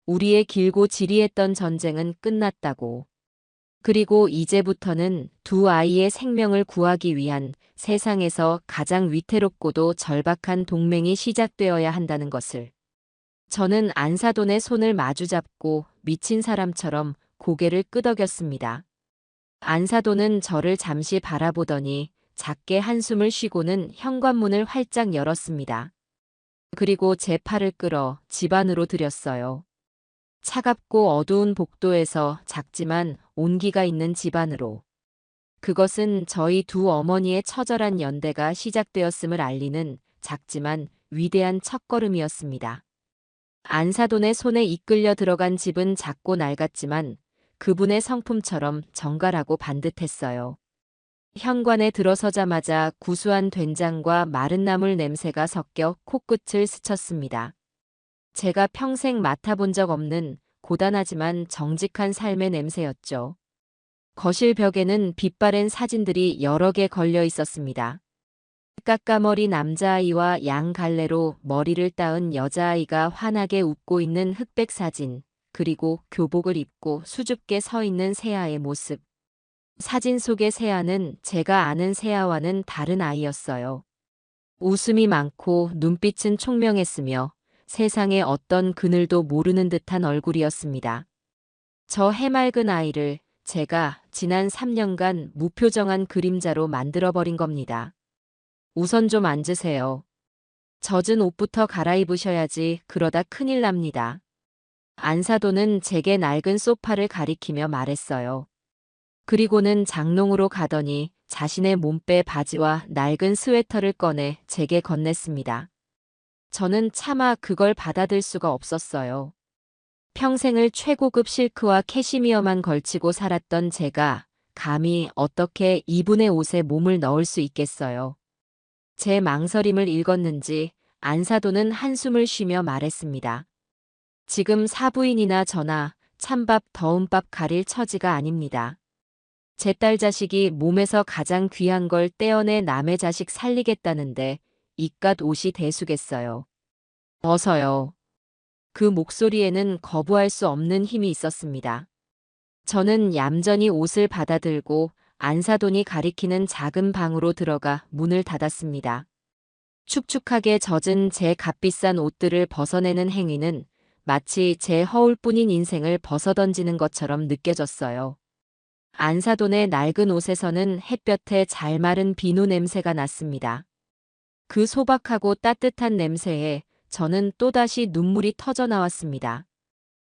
우리의 길고 지리했던 전쟁은 끝났다고. 그리고 이제부터는 두 아이의 생명을 구하기 위한 세상에서 가장 위태롭고도 절박한 동맹이 시작되어야 한다는 것을. 저는 안사돈의 손을 마주잡고 미친 사람처럼 고개를 끄덕였습니다. 안사돈은 저를 잠시 바라보더니 작게 한숨을 쉬고는 현관문을 활짝 열었습니다. 그리고 제 팔을 끌어 집 안으로 들였어요. 차갑고 어두운 복도에서 작지만 온기가 있는 집 안으로. 그것은 저희 두 어머니의 처절한 연대가 시작되었음을 알리는 작지만 위대한 첫걸음이었습니다. 안사돈의 손에 이끌려 들어간 집은 작고 낡았지만 그분의 성품처럼 정갈하고 반듯했어요. 현관에 들어서자마자 구수한 된장과 마른 나물 냄새가 섞여 코끝을 스쳤습니다. 제가 평생 맡아본 적 없는 고단하지만 정직한 삶의 냄새였죠. 거실 벽에는 빛바랜 사진들이 여러 개 걸려 있었습니다. 까까머리 남자아이와 양갈래로 머리를 따은 여자아이가 환하게 웃고 있는 흑백 사진, 그리고 교복을 입고 수줍게 서 있는 세아의 모습. 사진 속의 세아는 제가 아는 세아와는 다른 아이였어요. 웃음이 많고 눈빛은 총명했으며 세상의 어떤 그늘도 모르는 듯한 얼굴이었습니다. 저 해맑은 아이를 제가 지난 3년간 무표정한 그림자로 만들어버린 겁니다. 우선 좀 앉으세요. 젖은 옷부터 갈아입으셔야지 그러다 큰일 납니다. 안사돈은 제게 낡은 소파를 가리키며 말했어요. 그리고는 장롱으로 가더니 자신의 몸빼 바지와 낡은 스웨터를 꺼내 제게 건넸습니다. 저는 차마 그걸 받아들 수가 없었어요. 평생을 최고급 실크와 캐시미어만 걸치고 살았던 제가 감히 어떻게 이분의 옷에 몸을 넣을 수 있겠어요. 제 망설임을 읽었는지 안사돈은 한숨을 쉬며 말했습니다. 지금 사부인이나 저나 찬밥 더운 밥 가릴 처지가 아닙니다. 제 딸 자식이 몸에서 가장 귀한 걸 떼어내 남의 자식 살리겠다는데 이깟 옷이 대수겠어요. 어서요. 그 목소리에는 거부할 수 없는 힘이 있었습니다. 저는 얌전히 옷을 받아들고 안사돈이 가리키는 작은 방으로 들어가 문을 닫았습니다. 축축하게 젖은 제 값비싼 옷들을 벗어내는 행위는 마치 제 허울뿐인 인생을 벗어던지는 것처럼 느껴졌어요. 안사돈의 낡은 옷에서는 햇볕에 잘 마른 비누 냄새가 났습니다. 그 소박하고 따뜻한 냄새에 저는 또다시 눈물이 터져 나왔습니다.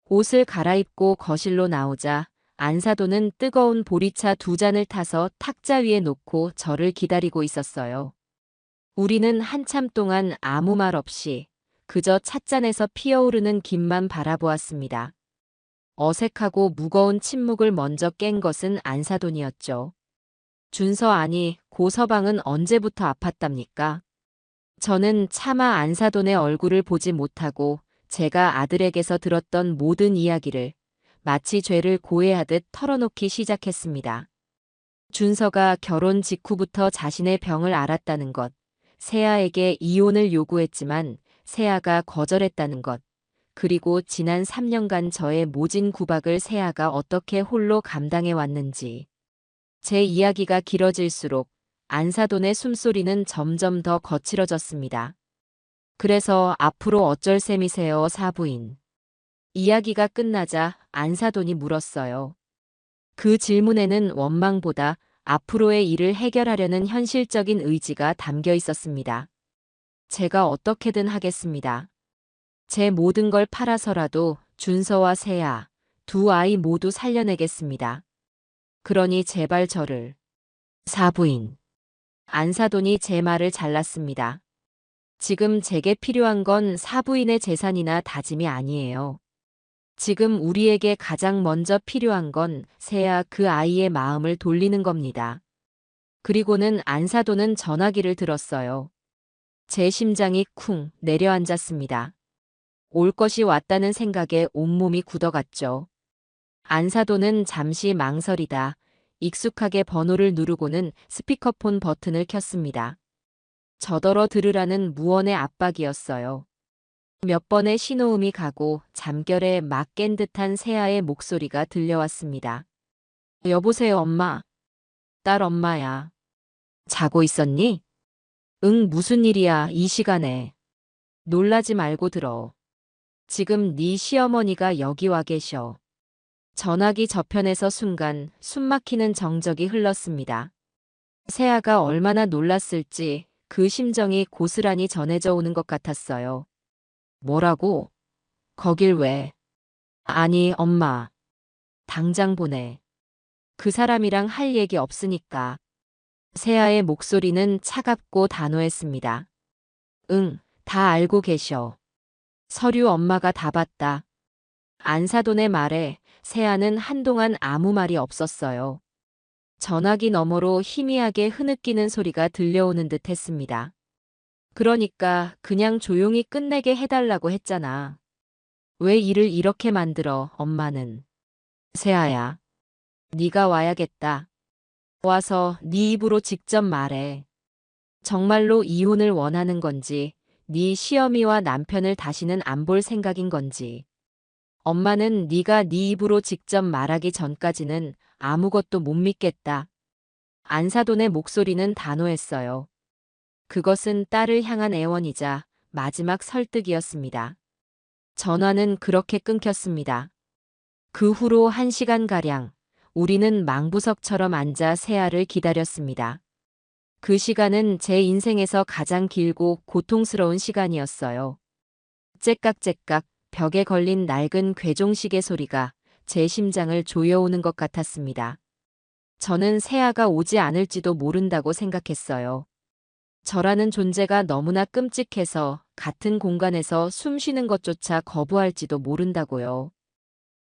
옷을 갈아입고 거실로 나오자 안사돈은 뜨거운 보리차 2잔을 타서 탁자 위에 놓고 저를 기다리고 있었어요. 우리는 한참 동안 아무 말 없이 그저 찻잔에서 피어오르는 김만 바라보았습니다. 어색하고 무거운 침묵을 먼저 깬 것은 안사돈이었죠. 준서 아니, 고서방은 언제부터 아팠답니까? 저는 차마 안사돈의 얼굴을 보지 못하고 제가 아들에게서 들었던 모든 이야기를 마치 죄를 고해하듯 털어놓기 시작했습니다. 준서가 결혼 직후부터 자신의 병을 앓았다는 것, 세아에게 이혼을 요구했지만 세아가 거절했다는 것, 그리고 지난 3년간 저의 모진 구박을 세아가 어떻게 홀로 감당해 왔는지. 제 이야기가 길어질수록 안사돈의 숨소리는 점점 더 거칠어졌습니다. 그래서 앞으로 어쩔 셈이세요, 사부인. 이야기가 끝나자 안사돈이 물었어요. 그 질문에는 원망보다 앞으로의 일을 해결하려는 현실적인 의지가 담겨 있었습니다. 제가 어떻게든 하겠습니다. 제 모든 걸 팔아서라도 준서와 세아, 두 아이 모두 살려내겠습니다. 그러니 제발 저를. 사부인. 안사돈이 제 말을 잘랐습니다. 지금 제게 필요한 건 사부인의 재산이나 다짐이 아니에요. 지금 우리에게 가장 먼저 필요한 건 세아 그 아이의 마음을 돌리는 겁니다. 그리고는 안사돈은 전화기를 들었어요. 제 심장이 쿵 내려앉았습니다. 올 것이 왔다는 생각에 온몸이 굳어갔죠. 안사돈은 잠시 망설이다 익숙하게 번호를 누르고는 스피커폰 버튼을 켰습니다. 저더러 들으라는 무언의 압박이었어요. 몇 번의 신호음이 가고 잠결에 막 깬 듯한 세아의 목소리가 들려왔습니다. 여보세요, 엄마. 딸 엄마야. 자고 있었니? 응, 무슨 일이야, 이 시간에. 놀라지 말고 들어. 지금 네 시어머니가 여기 와 계셔. 전화기 저편에서 순간 숨막히는 정적이 흘렀습니다. 세아가 얼마나 놀랐을지 그 심정이 고스란히 전해져 오는 것 같았어요. 뭐라고? 거길 왜? 아니, 엄마. 당장 보내. 그 사람이랑 할 얘기 없으니까. 세아의 목소리는 차갑고 단호했습니다. 응, 다 알고 계셔. 서류 엄마가 다 봤다. 안사돈의 말에 세아는 한동안 아무 말이 없었어요. 전화기 너머로 희미하게 흐느끼는 소리가 들려오는 듯 했습니다. 그러니까 그냥 조용히 끝내게 해달라고 했잖아. 왜 일을 이렇게 만들어, 엄마는. 세아야, 네가 와야겠다. 와서 네 입으로 직접 말해. 정말로 이혼을 원하는 건지, 네 시어미와 남편을 다시는 안 볼 생각인 건지. 엄마는 네가 네 입으로 직접 말하기 전까지는 아무것도 못 믿겠다. 안사돈의 목소리는 단호했어요. 그것은 딸을 향한 애원이자 마지막 설득이었습니다. 전화는 그렇게 끊겼습니다. 그 후로 1시간가량 우리는 망부석처럼 앉아 세아를 기다렸습니다. 그 시간은 제 인생에서 가장 길고 고통스러운 시간이었어요. 째깍째깍 벽에 걸린 낡은 괴종시계 소리가 제 심장을 조여오는 것 같았습니다. 저는 세아가 오지 않을지도 모른다고 생각했어요. 저라는 존재가 너무나 끔찍해서 같은 공간에서 숨 쉬는 것조차 거부할지도 모른다고요.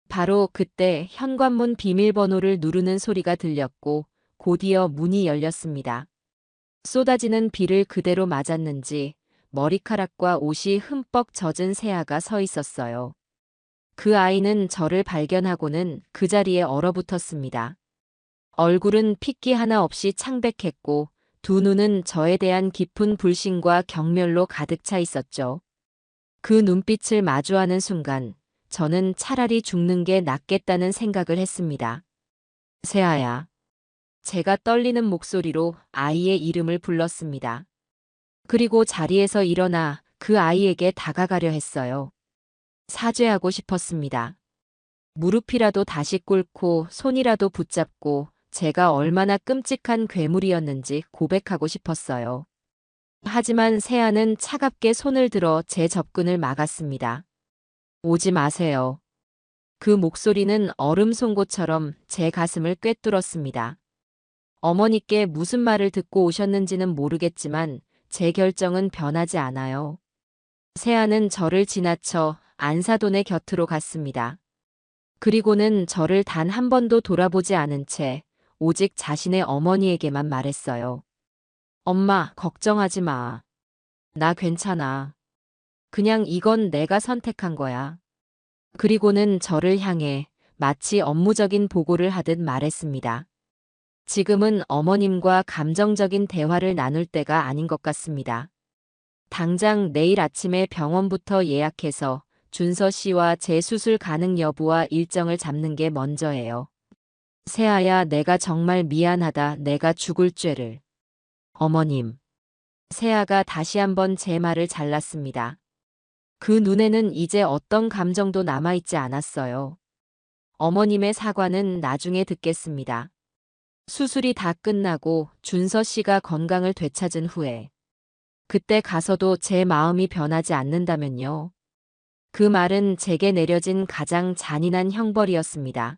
바로 그때 현관문 비밀번호를 누르는 소리가 들렸고 곧이어 문이 열렸습니다. 쏟아지는 비를 그대로 맞았는지 머리카락과 옷이 흠뻑 젖은 세아가 서 있었어요. 그 아이는 저를 발견하고는 그 자리에 얼어붙었습니다. 얼굴은 핏기 하나 없이 창백했고 두 눈은 저에 대한 깊은 불신과 경멸로 가득 차 있었죠. 그 눈빛을 마주하는 순간 저는 차라리 죽는 게 낫겠다는 생각을 했습니다. 세아야. 제가 떨리는 목소리로 아이의 이름을 불렀습니다. 그리고 자리에서 일어나 그 아이에게 다가가려 했어요. 사죄하고 싶었습니다. 무릎이라도 다시 꿇고 손이라도 붙잡고 제가 얼마나 끔찍한 괴물이었는지 고백하고 싶었어요. 하지만 세아는 차갑게 손을 들어 제 접근을 막았습니다. 오지 마세요. 그 목소리는 얼음 송곳처럼 제 가슴을 꿰뚫었습니다. 어머니께 무슨 말을 듣고 오셨는지는 모르겠지만 제 결정은 변하지 않아요. 세아는 저를 지나쳐 안사돈의 곁으로 갔습니다. 그리고는 저를 단 한 번도 돌아보지 않은 채 오직 자신의 어머니에게만 말했어요. 엄마, 걱정하지 마. 나 괜찮아. 그냥 이건 내가 선택한 거야. 그리고는 저를 향해 마치 업무적인 보고를 하듯 말했습니다. 지금은 어머님과 감정적인 대화를 나눌 때가 아닌 것 같습니다. 당장 내일 아침에 병원부터 예약해서 준서 씨와 재수술 가능 여부와 일정을 잡는 게 먼저예요. 세아야, 내가 정말 미안하다. 내가 죽을 죄를. 어머님. 세아가 다시 한번 제 말을 잘랐습니다. 그 눈에는 이제 어떤 감정도 남아있지 않았어요. 어머님의 사과는 나중에 듣겠습니다. 수술이 다 끝나고 준서 씨가 건강을 되찾은 후에 그때 가서도 제 마음이 변하지 않는다면요. 그 말은 제게 내려진 가장 잔인한 형벌이었습니다.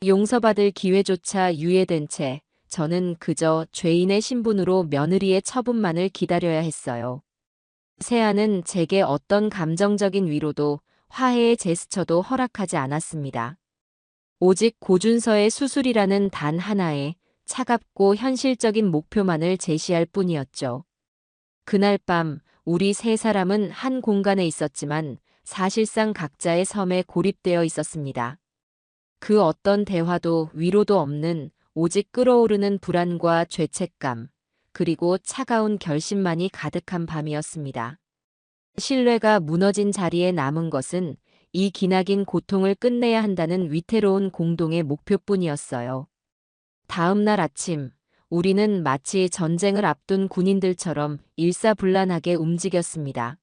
용서받을 기회조차 유예된 채 저는 그저 죄인의 신분으로 며느리의 처분만을 기다려야 했어요. 세아는 제게 어떤 감정적인 위로도 화해의 제스처도 허락하지 않았습니다. 오직 고준서의 수술이라는 단 하나의 차갑고 현실적인 목표만을 제시할 뿐이었죠. 그날 밤 우리 세 사람은 한 공간에 있었지만 사실상 각자의 섬에 고립되어 있었습니다. 그 어떤 대화도 위로도 없는 오직 끓어오르는 불안과 죄책감, 그리고 차가운 결심만이 가득한 밤이었습니다. 신뢰가 무너진 자리에 남은 것은 이 기나긴 고통을 끝내야 한다는 위태로운 공동의 목표뿐이었어요. 다음 날 아침, 우리는 마치 전쟁을 앞둔 군인들처럼 일사불란하게 움직였습니다.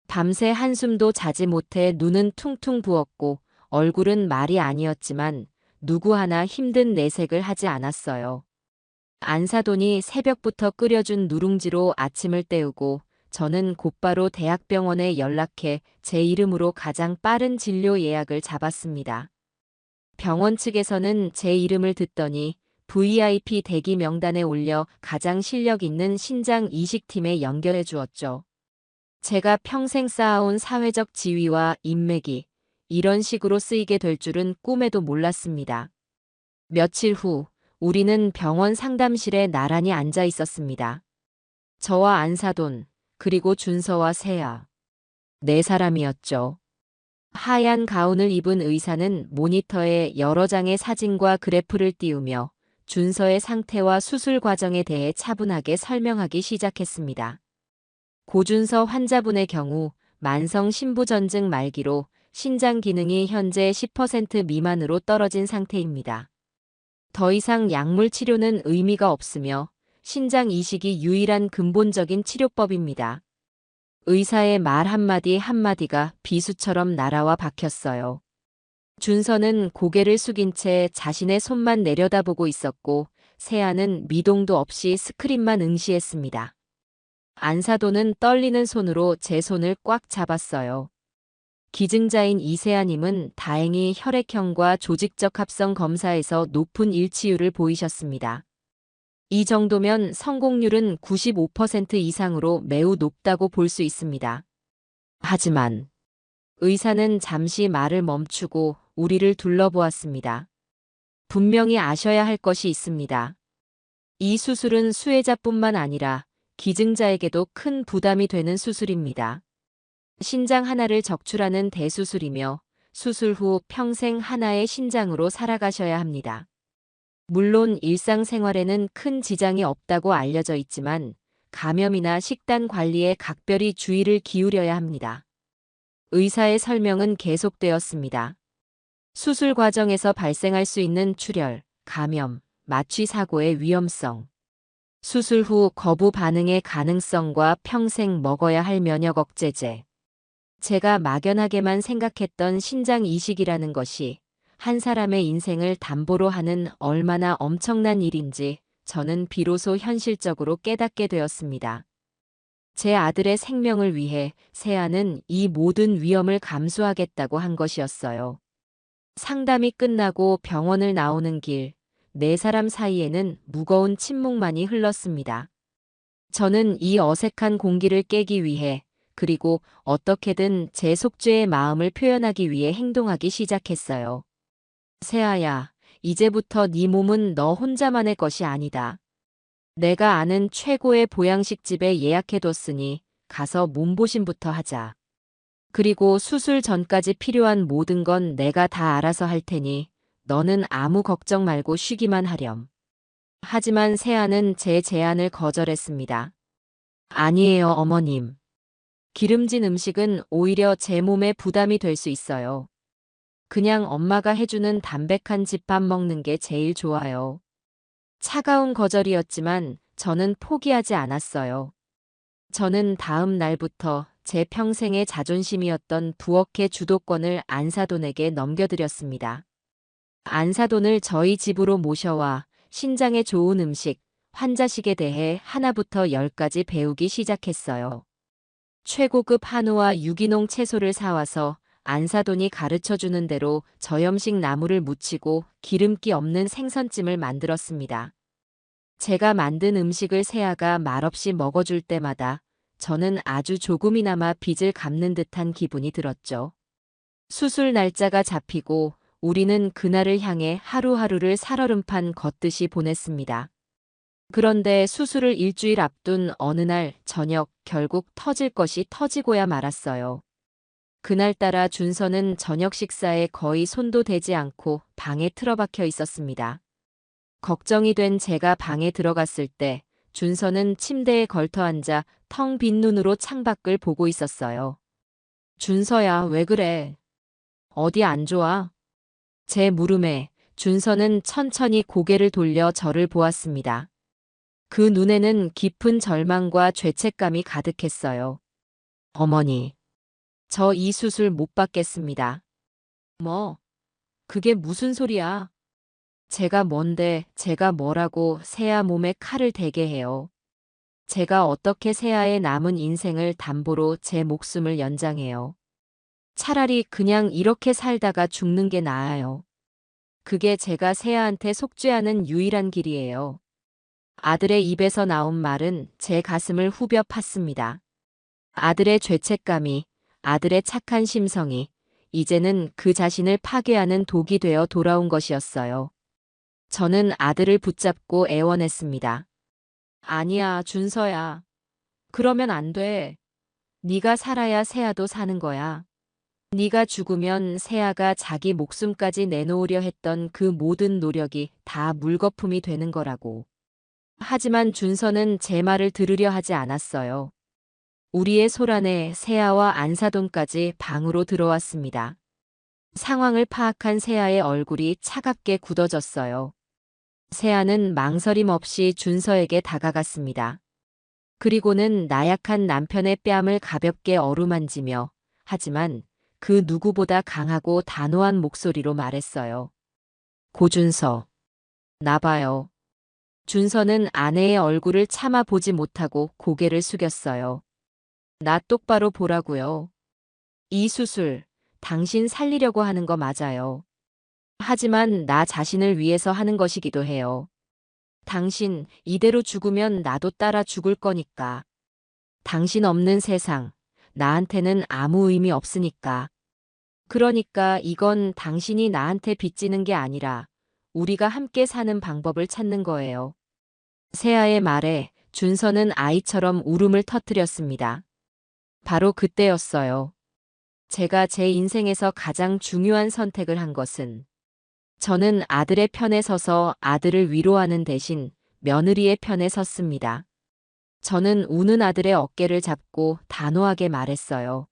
밤새 한숨도 자지 못해 눈은 퉁퉁 부었고 얼굴은 말이 아니었지만 누구 하나 힘든 내색을 하지 않았어요. 안사돈이 새벽부터 끓여준 누룽지로 아침을 때우고 저는 곧바로 대학병원에 연락해 제 이름으로 가장 빠른 진료 예약을 잡았습니다. 병원 측에서는 제 이름을 듣더니 VIP 대기 명단에 올려 가장 실력 있는 신장 이식팀에 연결해 주었죠. 제가 평생 쌓아온 사회적 지위와 인맥이 이런 식으로 쓰이게 될 줄은 꿈에도 몰랐습니다. 며칠 후 우리는 병원 상담실에 나란히 앉아 있었습니다. 저와 안사돈, 그리고 준서와 세아. 네 사람이었죠. 하얀 가운을 입은 의사는 모니터에 여러 장의 사진과 그래프를 띄우며 준서의 상태와 수술 과정에 대해 차분하게 설명하기 시작했습니다. 고준서 환자분의 경우 만성 신부전증 말기로 신장 기능이 현재 10% 미만으로 떨어진 상태입니다. 더 이상 약물 치료는 의미가 없으며 신장 이식이 유일한 근본적인 치료법입니다. 의사의 말 한마디 한마디가 비수처럼 날아와 박혔어요. 준서는 고개를 숙인 채 자신의 손만 내려다보고 있었고 세아는 미동도 없이 스크린만 응시했습니다. 안사돈은 떨리는 손으로 제 손을 꽉 잡았어요. 기증자인 이세아님은 다행히 혈액형과 조직적 합성 검사에서 높은 일치율을 보이셨습니다. 이 정도면 성공률은 95% 이상으로 매우 높다고 볼 수 있습니다. 하지만 의사는 잠시 말을 멈추고 우리를 둘러보았습니다. 분명히 아셔야 할 것이 있습니다. 이 수술은 수혜자뿐만 아니라 기증자에게도 큰 부담이 되는 수술입니다. 신장 하나를 적출하는 대수술이며 수술 후 평생 하나의 신장으로 살아가셔야 합니다. 물론 일상생활에는 큰 지장이 없다고 알려져 있지만 감염이나 식단 관리에 각별히 주의를 기울여야 합니다. 의사의 설명은 계속되었습니다. 수술 과정에서 발생할 수 있는 출혈, 감염, 마취 사고의 위험성, 수술 후 거부 반응의 가능성과 평생 먹어야 할 면역 억제제. 제가 막연하게만 생각했던 신장 이식이라는 것이 한 사람의 인생을 담보로 하는 얼마나 엄청난 일인지 저는 비로소 현실적으로 깨닫게 되었습니다. 제 아들의 생명을 위해 세아는 이 모든 위험을 감수하겠다고 한 것이었어요. 상담이 끝나고 병원을 나오는 길, 네 사람 사이에는 무거운 침묵만이 흘렀습니다. 저는 이 어색한 공기를 깨기 위해 그리고 어떻게든 제 속죄의 마음을 표현하기 위해 행동하기 시작했어요. 세아야, 이제부터 네 몸은 너 혼자만의 것이 아니다. 내가 아는 최고의 보양식집에 예약해뒀으니 가서 몸보신부터 하자. 그리고 수술 전까지 필요한 모든 건 내가 다 알아서 할 테니 너는 아무 걱정 말고 쉬기만 하렴. 하지만 세아는 제 제안을 거절했습니다. 아니에요, 어머님. 기름진 음식은 오히려 제 몸에 부담이 될 수 있어요. 그냥 엄마가 해주는 담백한 집밥 먹는 게 제일 좋아요. 차가운 거절이었지만 저는 포기하지 않았어요. 저는 다음 날부터 제 평생의 자존심이었던 부엌의 주도권을 안사돈에게 넘겨드렸습니다. 안사돈을 저희 집으로 모셔와 신장에 좋은 음식, 환자식에 대해 하나부터 열까지 배우기 시작했어요. 최고급 한우와 유기농 채소를 사와서 안사돈이 가르쳐주는 대로 저염식 나물을 무치고 기름기 없는 생선찜을 만들었습니다. 제가 만든 음식을 세아가 말없이 먹어줄 때마다 저는 아주 조금이나마 빚을 갚는 듯한 기분이 들었죠. 수술 날짜가 잡히고 우리는 그날을 향해 하루하루를 살얼음판 걷듯이 보냈습니다. 그런데 수술을 일주일 앞둔 어느 날 저녁 결국 터질 것이 터지고야 말았어요. 그날따라 준서는 저녁 식사에 거의 손도 대지 않고 방에 틀어박혀 있었습니다. 걱정이 된 제가 방에 들어갔을 때 준서는 침대에 걸터 앉아 텅 빈 눈으로 창밖을 보고 있었어요. 준서야, 왜 그래? 어디 안 좋아? 제 물음에 준서는 천천히 고개를 돌려 저를 보았습니다. 그 눈에는 깊은 절망과 죄책감이 가득했어요. 어머니, 저 이 수술 못 받겠습니다. 뭐, 그게 무슨 소리야? 제가 뭔데, 제가 뭐라고 세아 몸에 칼을 대게 해요. 제가 어떻게 세아의 남은 인생을 담보로 제 목숨을 연장해요. 차라리 그냥 이렇게 살다가 죽는 게 나아요. 그게 제가 세아한테 속죄하는 유일한 길이에요. 아들의 입에서 나온 말은 제 가슴을 후벼 팠습니다. 아들의 죄책감이, 아들의 착한 심성이 이제는 그 자신을 파괴하는 독이 되어 돌아온 것이었어요. 저는 아들을 붙잡고 애원했습니다. 아니야, 준서야. 그러면 안 돼. 네가 살아야 세아도 사는 거야. 네가 죽으면 세아가 자기 목숨까지 내놓으려 했던 그 모든 노력이 다 물거품이 되는 거라고. 하지만 준서는 제 말을 들으려 하지 않았어요. 우리의 소란에 세아와 안사돈까지 방으로 들어왔습니다. 상황을 파악한 세아의 얼굴이 차갑게 굳어졌어요. 세아는 망설임 없이 준서에게 다가갔습니다. 그리고는 나약한 남편의 뺨을 가볍게 어루만지며 하지만 그 누구보다 강하고 단호한 목소리로 말했어요. 고준서, 나봐요. 준서는 아내의 얼굴을 참아보지 못하고 고개를 숙였어요. 나 똑바로 보라고요. 이 수술, 당신 살리려고 하는 거 맞아요. 하지만 나 자신을 위해서 하는 것이기도 해요. 당신 이대로 죽으면 나도 따라 죽을 거니까. 당신 없는 세상, 나한테는 아무 의미 없으니까. 그러니까 이건 당신이 나한테 빚지는 게 아니라 우리가 함께 사는 방법을 찾는 거예요. 세아의 말에 준서는 아이처럼 울음을 터뜨렸습니다. 바로 그때였어요. 제가 제 인생에서 가장 중요한 선택을 한 것은 저는 아들의 편에 서서 아들을 위로하는 대신 며느리의 편에 섰습니다. 저는 우는 아들의 어깨를 잡고 단호하게 말했어요.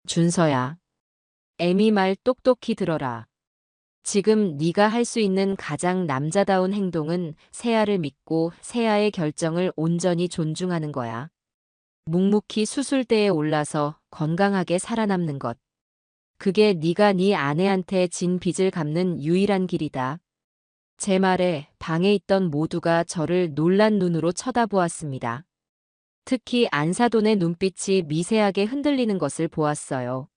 준서야, 애미 말 똑똑히 들어라. 지금 네가 할 수 있는 가장 남자다운 행동은 세아를 믿고 세아의 결정을 온전히 존중하는 거야. 묵묵히 수술대에 올라서 건강하게 살아남는 것. 그게 네가 네 아내한테 진 빚을 갚는 유일한 길이다. 제 말에 방에 있던 모두가 저를 놀란 눈으로 쳐다보았습니다. 특히 안사돈의 눈빛이 미세하게 흔들리는 것을 보았어요.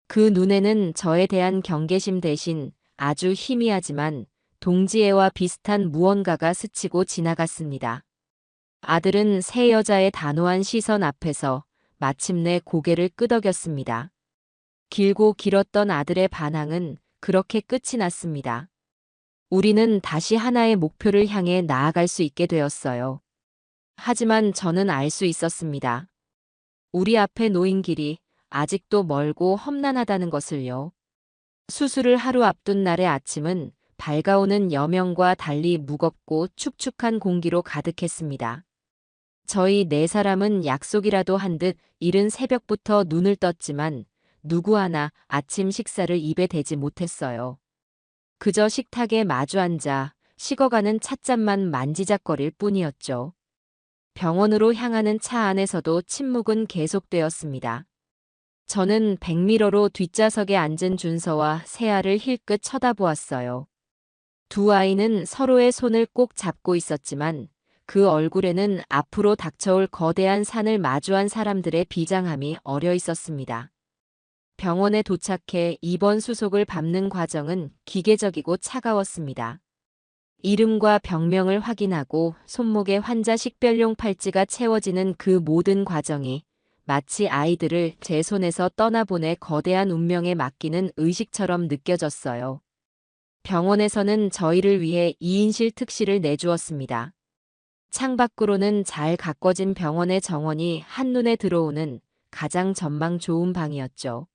그 눈에는 저에 대한 경계심 대신 아주 희미하지만 동지애와 비슷한 무언가가 스치고 지나갔습니다. 아들은 새 여자의 단호한 시선 앞에서 마침내 고개를 끄덕였습니다. 길고 길었던 아들의 반항은 그렇게 끝이 났습니다. 우리는 다시 하나의 목표를 향해 나아갈 수 있게 되었어요. 하지만 저는 알 수 있었습니다. 우리 앞에 놓인 길이 아직도 멀고 험난하다는 것을요. 수술을 하루 앞둔 날의 아침은 밝아오는 여명과 달리 무겁고 축축한 공기로 가득했습니다. 저희 네 사람은 약속이라도 한 듯 이른 새벽부터 눈을 떴지만 누구 하나 아침 식사를 입에 대지 못했어요. 그저 식탁에 마주 앉아 식어가는 찻잔만 만지작거릴 뿐이었죠. 병원으로 향하는 차 안에서도 침묵은 계속되었습니다. 저는 백미러로 뒷좌석에 앉은 준서와 세아를 힐끗 쳐다보았어요. 두 아이는 서로의 손을 꼭 잡고 있었지만 그 얼굴에는 앞으로 닥쳐올 거대한 산을 마주한 사람들의 비장함이 어려 있었습니다. 병원에 도착해 입원 수속을 밟는 과정은 기계적이고 차가웠습니다. 이름과 병명을 확인하고 손목에 환자 식별용 팔찌가 채워지는 그 모든 과정이 마치 아이들을 제 손에서 떠나보내 거대한 운명에 맡기는 의식처럼 느껴졌어요. 병원에서는 저희를 위해 2인실 특실을 내주었습니다. 창밖으로는 잘 가꿔진 병원의 정원이 한눈에 들어오는 가장 전망 좋은 방이었죠.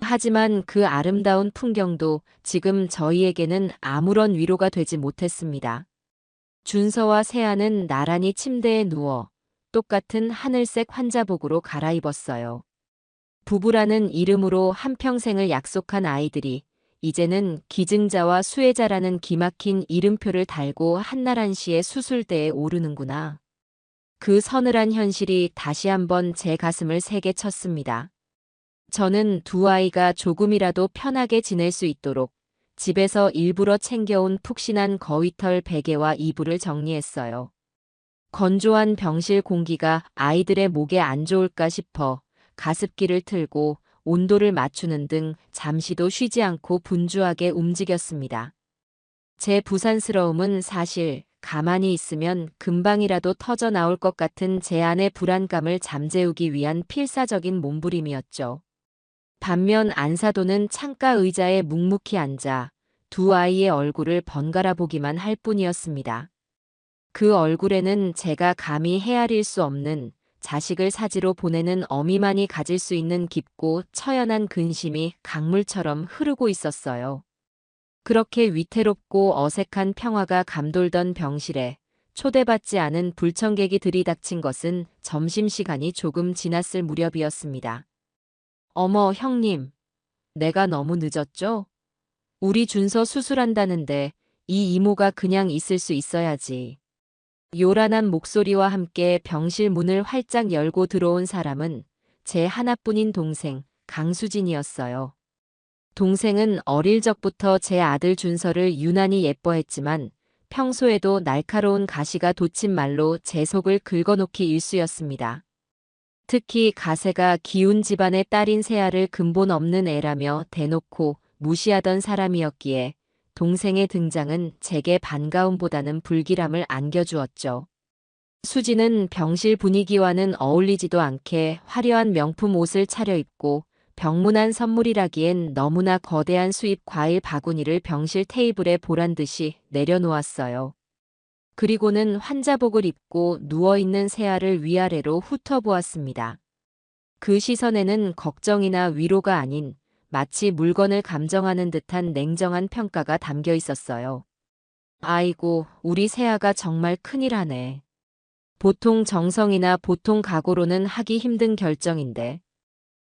하지만 그 아름다운 풍경도 지금 저희에게는 아무런 위로가 되지 못했습니다. 준서와 세아는 나란히 침대에 누워 똑같은 하늘색 환자복으로 갈아입었어요. 부부라는 이름으로 한평생을 약속한 아이들이 이제는 기증자와 수혜자라는 기막힌 이름표를 달고 한나란시의 수술대에 오르는구나. 그 서늘한 현실이 다시 한번 제 가슴을 세게 쳤습니다. 저는 두 아이가 조금이라도 편하게 지낼 수 있도록 집에서 일부러 챙겨온 푹신한 거위털 베개와 이불을 정리했어요. 건조한 병실 공기가 아이들의 목에 안 좋을까 싶어 가습기를 틀고 온도를 맞추는 등 잠시도 쉬지 않고 분주하게 움직였습니다. 제 부산스러움은 사실 가만히 있으면 금방이라도 터져 나올 것 같은 제 안의 불안감을 잠재우기 위한 필사적인 몸부림이었죠. 반면 안사도는 창가 의자에 묵묵히 앉아 두 아이의 얼굴을 번갈아 보기만 할 뿐이었습니다. 그 얼굴에는 제가 감히 헤아릴 수 없는 자식을 사지로 보내는 어미만이 가질 수 있는 깊고 처연한 근심이 강물처럼 흐르고 있었어요. 그렇게 위태롭고 어색한 평화가 감돌던 병실에 초대받지 않은 불청객이 들이닥친 것은 점심시간이 조금 지났을 무렵이었습니다. 어머, 형님. 내가 너무 늦었죠? 우리 준서 수술한다는데 이 이모가 그냥 있을 수 있어야지. 요란한 목소리와 함께 병실 문을 활짝 열고 들어온 사람은 제 하나뿐인 동생, 강수진이었어요. 동생은 어릴 적부터 제 아들 준서를 유난히 예뻐했지만 평소에도 날카로운 가시가 돋친 말로 제 속을 긁어놓기 일쑤였습니다. 특히 가세가 기운 집안의 딸인 세아를 근본 없는 애라며 대놓고 무시하던 사람이었기에 동생의 등장은 제게 반가움보다는 불길함을 안겨주었죠. 수지는 병실 분위기와는 어울리지도 않게 화려한 명품 옷을 차려입고 병문안 선물이라기엔 너무나 거대한 수입 과일 바구니를 병실 테이블에 보란듯이 내려놓았어요. 그리고는 환자복을 입고 누워있는 세아를 위아래로 훑어보았습니다. 그 시선에는 걱정이나 위로가 아닌 마치 물건을 감정하는 듯한 냉정한 평가가 담겨 있었어요. 아이고, 우리 세아가 정말 큰일하네. 보통 정성이나 보통 각오로는 하기 힘든 결정인데.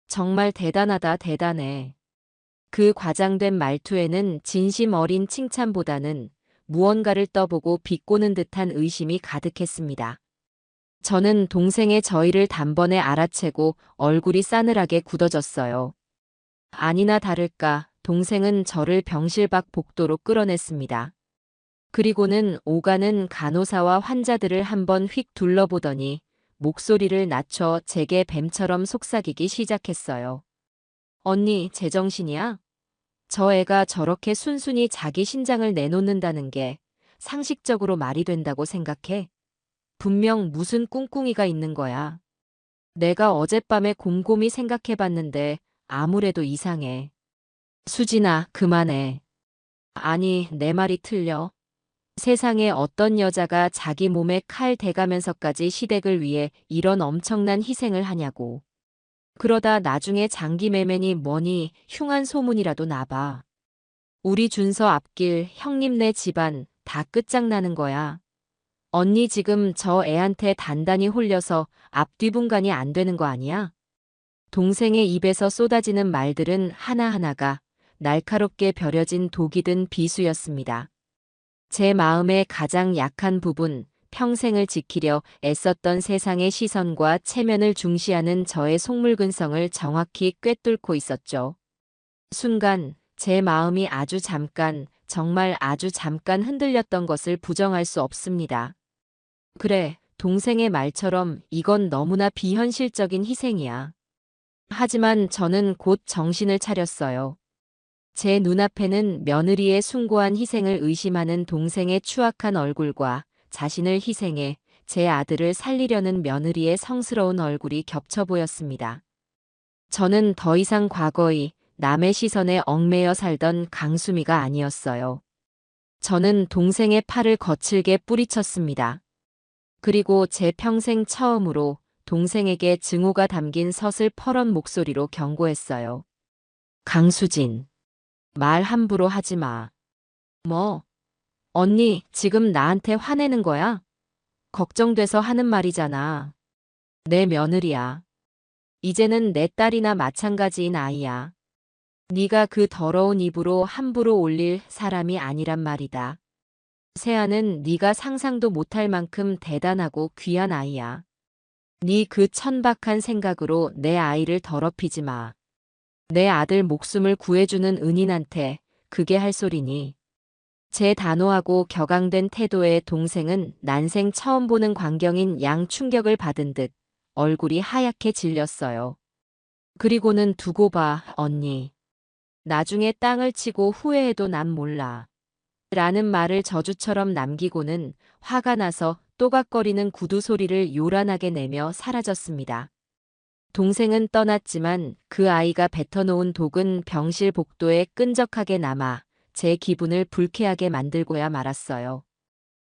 정말 대단하다, 대단해. 그 과장된 말투에는 진심 어린 칭찬보다는 무언가를 떠보고 비꼬는 듯한 의심이 가득했습니다. 저는 동생의 저희를 단번에 알아채고 얼굴이 싸늘하게 굳어졌어요. 아니나 다를까 동생은 저를 병실 밖 복도로 끌어냈습니다. 그리고는 오가는 간호사와 환자들을 한번 휙 둘러보더니 목소리를 낮춰 제게 뱀처럼 속삭이기 시작했어요. 언니, 제정신이야? 저 애가 저렇게 순순히 자기 신장을 내놓는다는 게 상식적으로 말이 된다고 생각해? 분명 무슨 꿍꿍이가 있는 거야. 내가 어젯밤에 곰곰이 생각해봤는데 아무래도 이상해. 수진아, 그만해. 아니, 내 말이 틀려. 세상에 어떤 여자가 자기 몸에 칼 대가면서까지 시댁을 위해 이런 엄청난 희생을 하냐고. 그러다 나중에 장기매매니 뭐니 흉한 소문이라도 나봐. 우리 준서 앞길 형님네 집안 다 끝장나는 거야. 언니 지금 저 애한테 단단히 홀려서 앞뒤분간이 안 되는 거 아니야? 동생의 입에서 쏟아지는 말들은 하나하나가 날카롭게 벼려진 독이 든 비수였습니다. 제 마음의 가장 약한 부분, 평생을 지키려 애썼던 세상의 시선과 체면을 중시하는 저의 속물근성을 정확히 꿰뚫고 있었죠. 순간 제 마음이 아주 잠깐 정말 아주 잠깐 흔들렸던 것을 부정할 수 없습니다. 그래, 동생의 말처럼 이건 너무나 비현실적인 희생이야. 하지만 저는 곧 정신을 차렸어요. 제 눈앞에는 며느리의 숭고한 희생을 의심하는 동생의 추악한 얼굴과 자신을 희생해 제 아들을 살리려는 며느리의 성스러운 얼굴이 겹쳐 보였습니다. 저는 더 이상 과거의 남의 시선에 얽매여 살던 강수미가 아니었어요. 저는 동생의 팔을 거칠게 뿌리쳤습니다. 그리고 제 평생 처음으로 동생에게 증오가 담긴 서슬퍼런 목소리로 경고했어요. 강수진, 말 함부로 하지 마. 뭐? 언니, 지금 나한테 화내는 거야? 걱정돼서 하는 말이잖아. 내 며느리야. 이제는 내 딸이나 마찬가지인 아이야. 네가 그 더러운 입으로 함부로 올릴 사람이 아니란 말이다. 세아는 네가 상상도 못할 만큼 대단하고 귀한 아이야. 네 그 천박한 생각으로 내 아이를 더럽히지 마. 내 아들 목숨을 구해주는 은인한테 그게 할 소리니. 제 단호하고 격앙된 태도에 동생은 난생 처음 보는 광경인 양 충격을 받은 듯 얼굴이 하얗게 질렸어요. 그리고는 두고 봐, 언니. 나중에 땅을 치고 후회해도 난 몰라. 라는 말을 저주처럼 남기고는 화가 나서 또각거리는 구두 소리를 요란하게 내며 사라졌습니다. 동생은 떠났지만 그 아이가 뱉어놓은 독은 병실 복도에 끈적하게 남아 제 기분을 불쾌하게 만들고야 말았어요.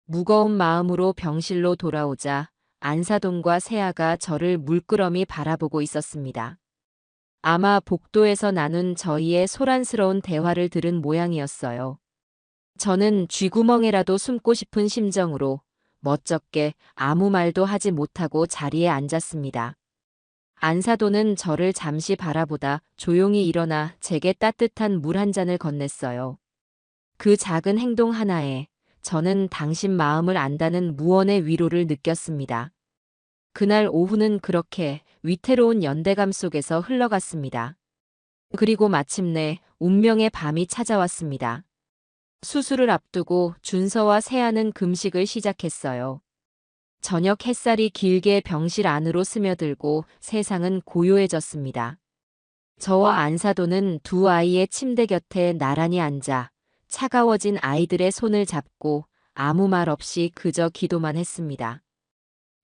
무거운 마음으로 병실로 돌아오자 안사돈과 세아가 저를 물끄러미 바라보고 있었습니다. 아마 복도에서 나눈 저희의 소란스러운 대화를 들은 모양이었어요. 저는 쥐구멍에라도 숨고 싶은 심정으로 멋쩍게 아무 말도 하지 못하고 자리에 앉았습니다. 안사돈은 저를 잠시 바라보다 조용히 일어나 제게 따뜻한 물 한 잔을 건넸어요. 그 작은 행동 하나에 저는 당신 마음을 안다는 무언의 위로를 느꼈습니다. 그날 오후는 그렇게 위태로운 연대감 속에서 흘러갔습니다. 그리고 마침내 운명의 밤이 찾아왔습니다. 수술을 앞두고 준서와 세아는 금식을 시작했어요. 저녁 햇살이 길게 병실 안으로 스며들고 세상은 고요해졌습니다. 저와 안사돈은 두 아이의 침대 곁에 나란히 앉아 차가워진 아이들의 손을 잡고 아무 말 없이 그저 기도만 했습니다.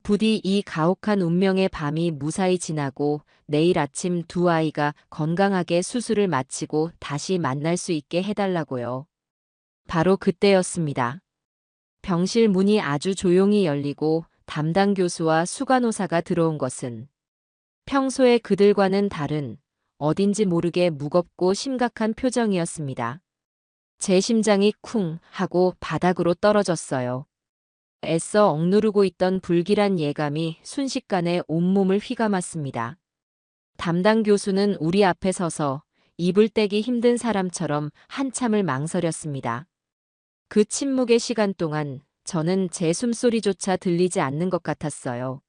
부디 이 가혹한 운명의 밤이 무사히 지나고 내일 아침 두 아이가 건강하게 수술을 마치고 다시 만날 수 있게 해달라고요. 바로 그때였습니다. 병실 문이 아주 조용히 열리고 담당 교수와 수간호사가 들어온 것은 평소에 그들과는 다른 어딘지 모르게 무겁고 심각한 표정이었습니다. 제 심장이 쿵 하고 바닥으로 떨어졌어요. 애써 억누르고 있던 불길한 예감이 순식간에 온몸을 휘감았습니다. 담당 교수는 우리 앞에 서서 입을 떼기 힘든 사람처럼 한참을 망설였습니다. 그 침묵의 시간 동안 저는 제 숨소리조차 들리지 않는 것 같았어요.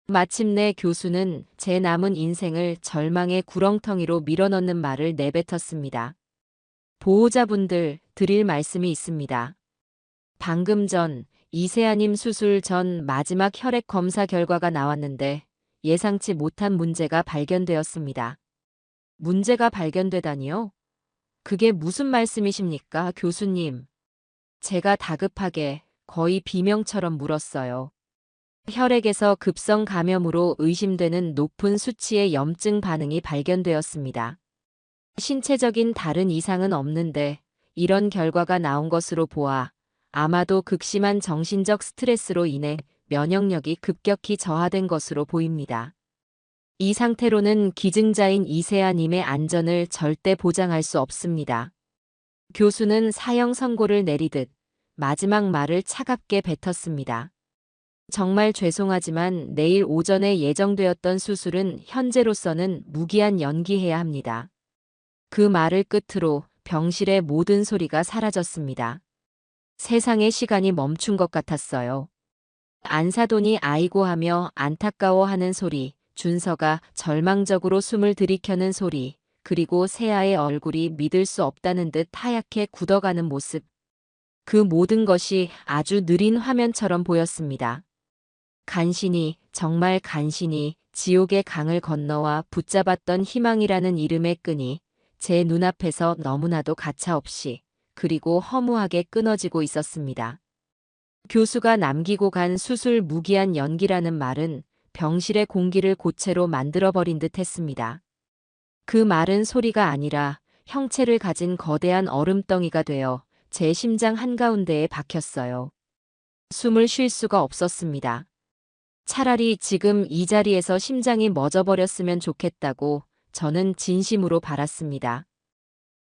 마침내 교수는 제 남은 인생을 절망의 구렁텅이로 밀어넣는 말을 내뱉었습니다. 보호자분들, 드릴 말씀이 있습니다. 방금 전 이세아님 수술 전 마지막 혈액 검사 결과가 나왔는데 예상치 못한 문제가 발견되었습니다. 문제가 발견되다니요? 그게 무슨 말씀이십니까, 교수님? 제가 다급하게 거의 비명처럼 물었어요. 혈액에서 급성 감염으로 의심되는 높은 수치의 염증 반응이 발견되었습니다. 신체적인 다른 이상은 없는데 이런 결과가 나온 것으로 보아 아마도 극심한 정신적 스트레스로 인해 면역력이 급격히 저하된 것으로 보입니다. 이 상태로는 기증자인 이세아님의 안전을 절대 보장할 수 없습니다. 교수는 사형 선고를 내리듯 마지막 말을 차갑게 뱉었습니다. 정말 죄송하지만 내일 오전에 예정되었던 수술은 현재로서는 무기한 연기해야 합니다. 그 말을 끝으로 병실의 모든 소리가 사라졌습니다. 세상의 시간이 멈춘 것 같았어요. 안사돈이 아이고 하며 안타까워하는 소리, 준서가 절망적으로 숨을 들이켜는 소리, 그리고 세아의 얼굴이 믿을 수 없다는 듯 하얗게 굳어가는 모습. 그 모든 것이 아주 느린 화면처럼 보였습니다. 간신히, 정말 간신히 지옥의 강을 건너와 붙잡았던 희망이라는 이름의 끈이 제 눈앞에서 너무나도 가차없이 그리고 허무하게 끊어지고 있었습니다. 교수가 남기고 간 수술 무기한 연기라는 말은 병실의 공기를 고체로 만들어버린 듯 했습니다. 그 말은 소리가 아니라 형체를 가진 거대한 얼음덩이가 되어 제 심장 한가운데에 박혔어요. 숨을 쉴 수가 없었습니다. 차라리 지금 이 자리에서 심장이 멎어버렸으면 좋겠다고 저는 진심으로 바랐습니다.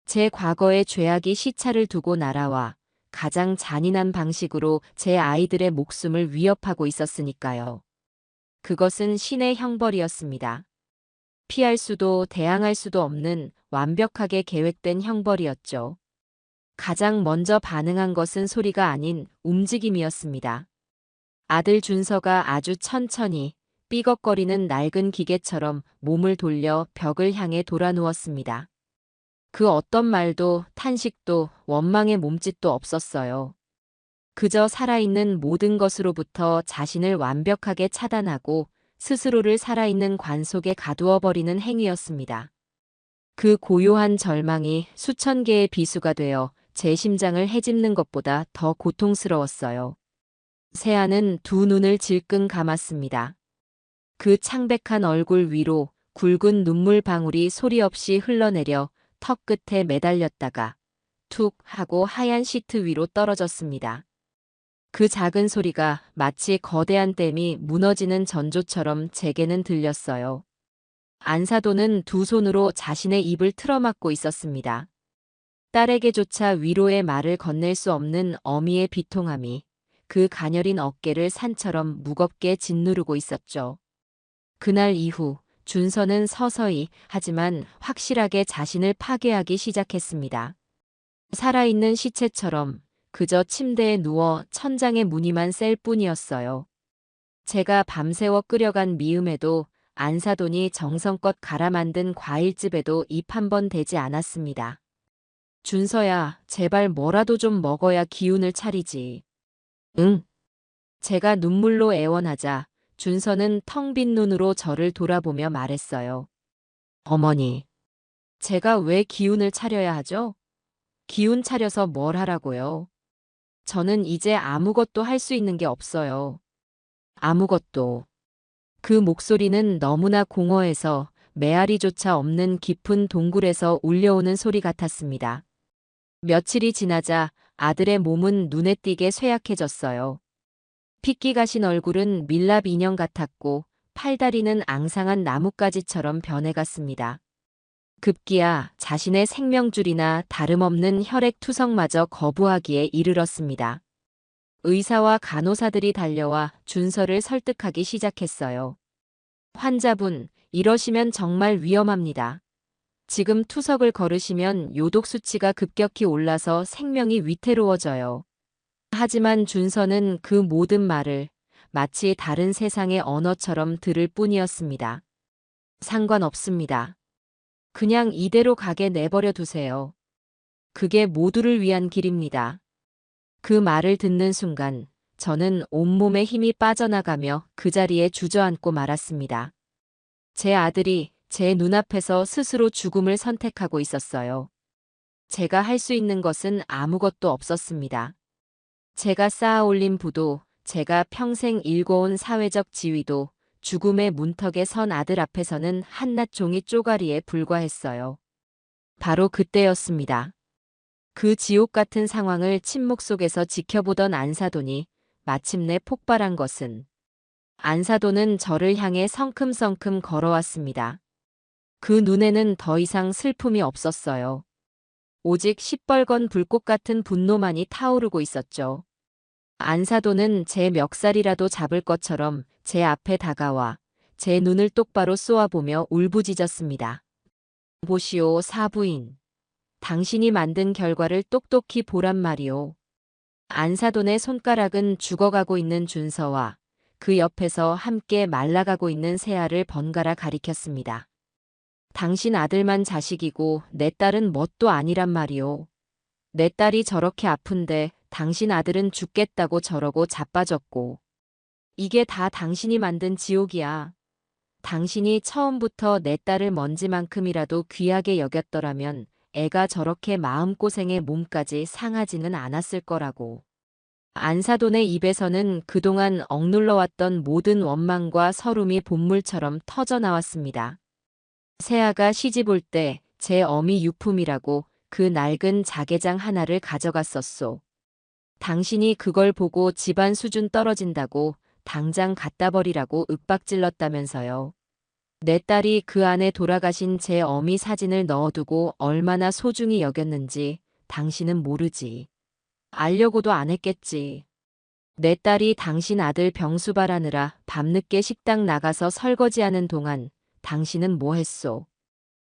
제 과거의 죄악이 시차를 두고 날아와 가장 잔인한 방식으로 제 아이들의 목숨을 위협하고 있었으니까요. 그것은 신의 형벌이었습니다. 피할 수도 대항할 수도 없는 완벽하게 계획된 형벌이었죠. 가장 먼저 반응한 것은 소리가 아닌 움직임이었습니다. 아들 준서가 아주 천천히 삐걱거리는 낡은 기계처럼 몸을 돌려 벽을 향해 돌아누웠습니다. 그 어떤 말도 탄식도 원망의 몸짓도 없었어요. 그저 살아있는 모든 것으로부터 자신을 완벽하게 차단하고 스스로를 살아있는 관 속에 가두어버리는 행위였습니다. 그 고요한 절망이 수천 개의 비수가 되어 제 심장을 헤집는 것보다 더 고통스러웠어요. 세아는 두 눈을 질끈 감았습니다. 그 창백한 얼굴 위로 굵은 눈물 방울이 소리 없이 흘러내려 턱 끝에 매달렸다가 툭 하고 하얀 시트 위로 떨어졌습니다. 그 작은 소리가 마치 거대한 댐이 무너지는 전조처럼 제게는 들렸어요. 안사도는 두 손으로 자신의 입을 틀어막고 있었습니다. 딸에게조차 위로의 말을 건넬 수 없는 어미의 비통함이 그 가녀린 어깨를 산처럼 무겁게 짓누르고 있었죠. 그날 이후 준서는 서서히 하지만 확실하게 자신을 파괴하기 시작했습니다. 살아있는 시체처럼 그저 침대에 누워 천장에 무늬만 셀 뿐이었어요. 제가 밤새워 끓여간 미음에도 안사돈이 정성껏 갈아 만든 과일즙에도 입 한 번 대지 않았습니다. 준서야, 제발 뭐라도 좀 먹어야 기운을 차리지. 응. 제가 눈물로 애원하자 준서는 텅 빈 눈으로 저를 돌아보며 말했어요. 어머니, 제가 왜 기운을 차려야 하죠? 기운 차려서 뭘 하라고요? 저는 이제 아무것도 할 수 있는 게 없어요. 아무것도. 그 목소리는 너무나 공허해서 메아리조차 없는 깊은 동굴에서 울려오는 소리 같았습니다. 며칠이 지나자 아들의 몸은 눈에 띄게 쇠약해졌어요. 핏기 가신 얼굴은 밀랍 인형 같았고 팔다리는 앙상한 나뭇가지처럼 변해갔습니다. 급기야 자신의 생명줄이나 다름없는 혈액투석마저 거부하기에 이르렀습니다. 의사와 간호사들이 달려와 준서를 설득하기 시작했어요. 환자분, 이러시면 정말 위험합니다. 지금 투석을 걸으시면 요독 수치가 급격히 올라서 생명이 위태로워져요. 하지만 준서는 그 모든 말을 마치 다른 세상의 언어처럼 들을 뿐이었습니다. 상관없습니다. 그냥 이대로 가게 내버려 두세요. 그게 모두를 위한 길입니다. 그 말을 듣는 순간 저는 온몸에 힘이 빠져나가며 그 자리에 주저앉고 말았습니다. 제 아들이 제 눈앞에서 스스로 죽음을 선택하고 있었어요. 제가 할 수 있는 것은 아무것도 없었습니다. 제가 쌓아올린 부도, 제가 평생 일궈온 사회적 지위도 죽음의 문턱에 선 아들 앞에서는 한낱 종이 쪼가리에 불과했어요. 바로 그때였습니다. 그 지옥 같은 상황을 침묵 속에서 지켜보던 안사돈이 마침내 폭발한 것은 안사돈은 저를 향해 성큼성큼 걸어왔습니다. 그 눈에는 더 이상 슬픔이 없었어요. 오직 시뻘건 불꽃 같은 분노만이 타오르고 있었죠. 안사돈은 제 멱살이라도 잡을 것처럼 제 앞에 다가와 제 눈을 똑바로 쏘아보며 울부짖었습니다. 보시오, 사부인. 당신이 만든 결과를 똑똑히 보란 말이오. 안사돈의 손가락은 죽어가고 있는 준서와 그 옆에서 함께 말라가고 있는 세아를 번갈아 가리켰습니다. 당신 아들만 자식이고 내 딸은 뭣도 아니란 말이오. 내 딸이 저렇게 아픈데 당신 아들은 죽겠다고 저러고 자빠졌고. 이게 다 당신이 만든 지옥이야. 당신이 처음부터 내 딸을 먼지만큼이라도 귀하게 여겼더라면 애가 저렇게 마음고생에 몸까지 상하지는 않았을 거라고. 안사돈의 입에서는 그동안 억눌러왔던 모든 원망과 서름이 본물처럼 터져나왔습니다. 세아가 시집 올 때 제 어미 유품이라고 그 낡은 자개장 하나를 가져갔었소. 당신이 그걸 보고 집안 수준 떨어진다고 당장 갖다 버리라고 윽박질렀다면서요. 내 딸이 그 안에 돌아가신 제 어미 사진을 넣어두고 얼마나 소중히 여겼는지 당신은 모르지. 알려고도 안 했겠지. 내 딸이 당신 아들 병수 바라느라 밤늦게 식당 나가서 설거지하는 동안 당신은 뭐 했소?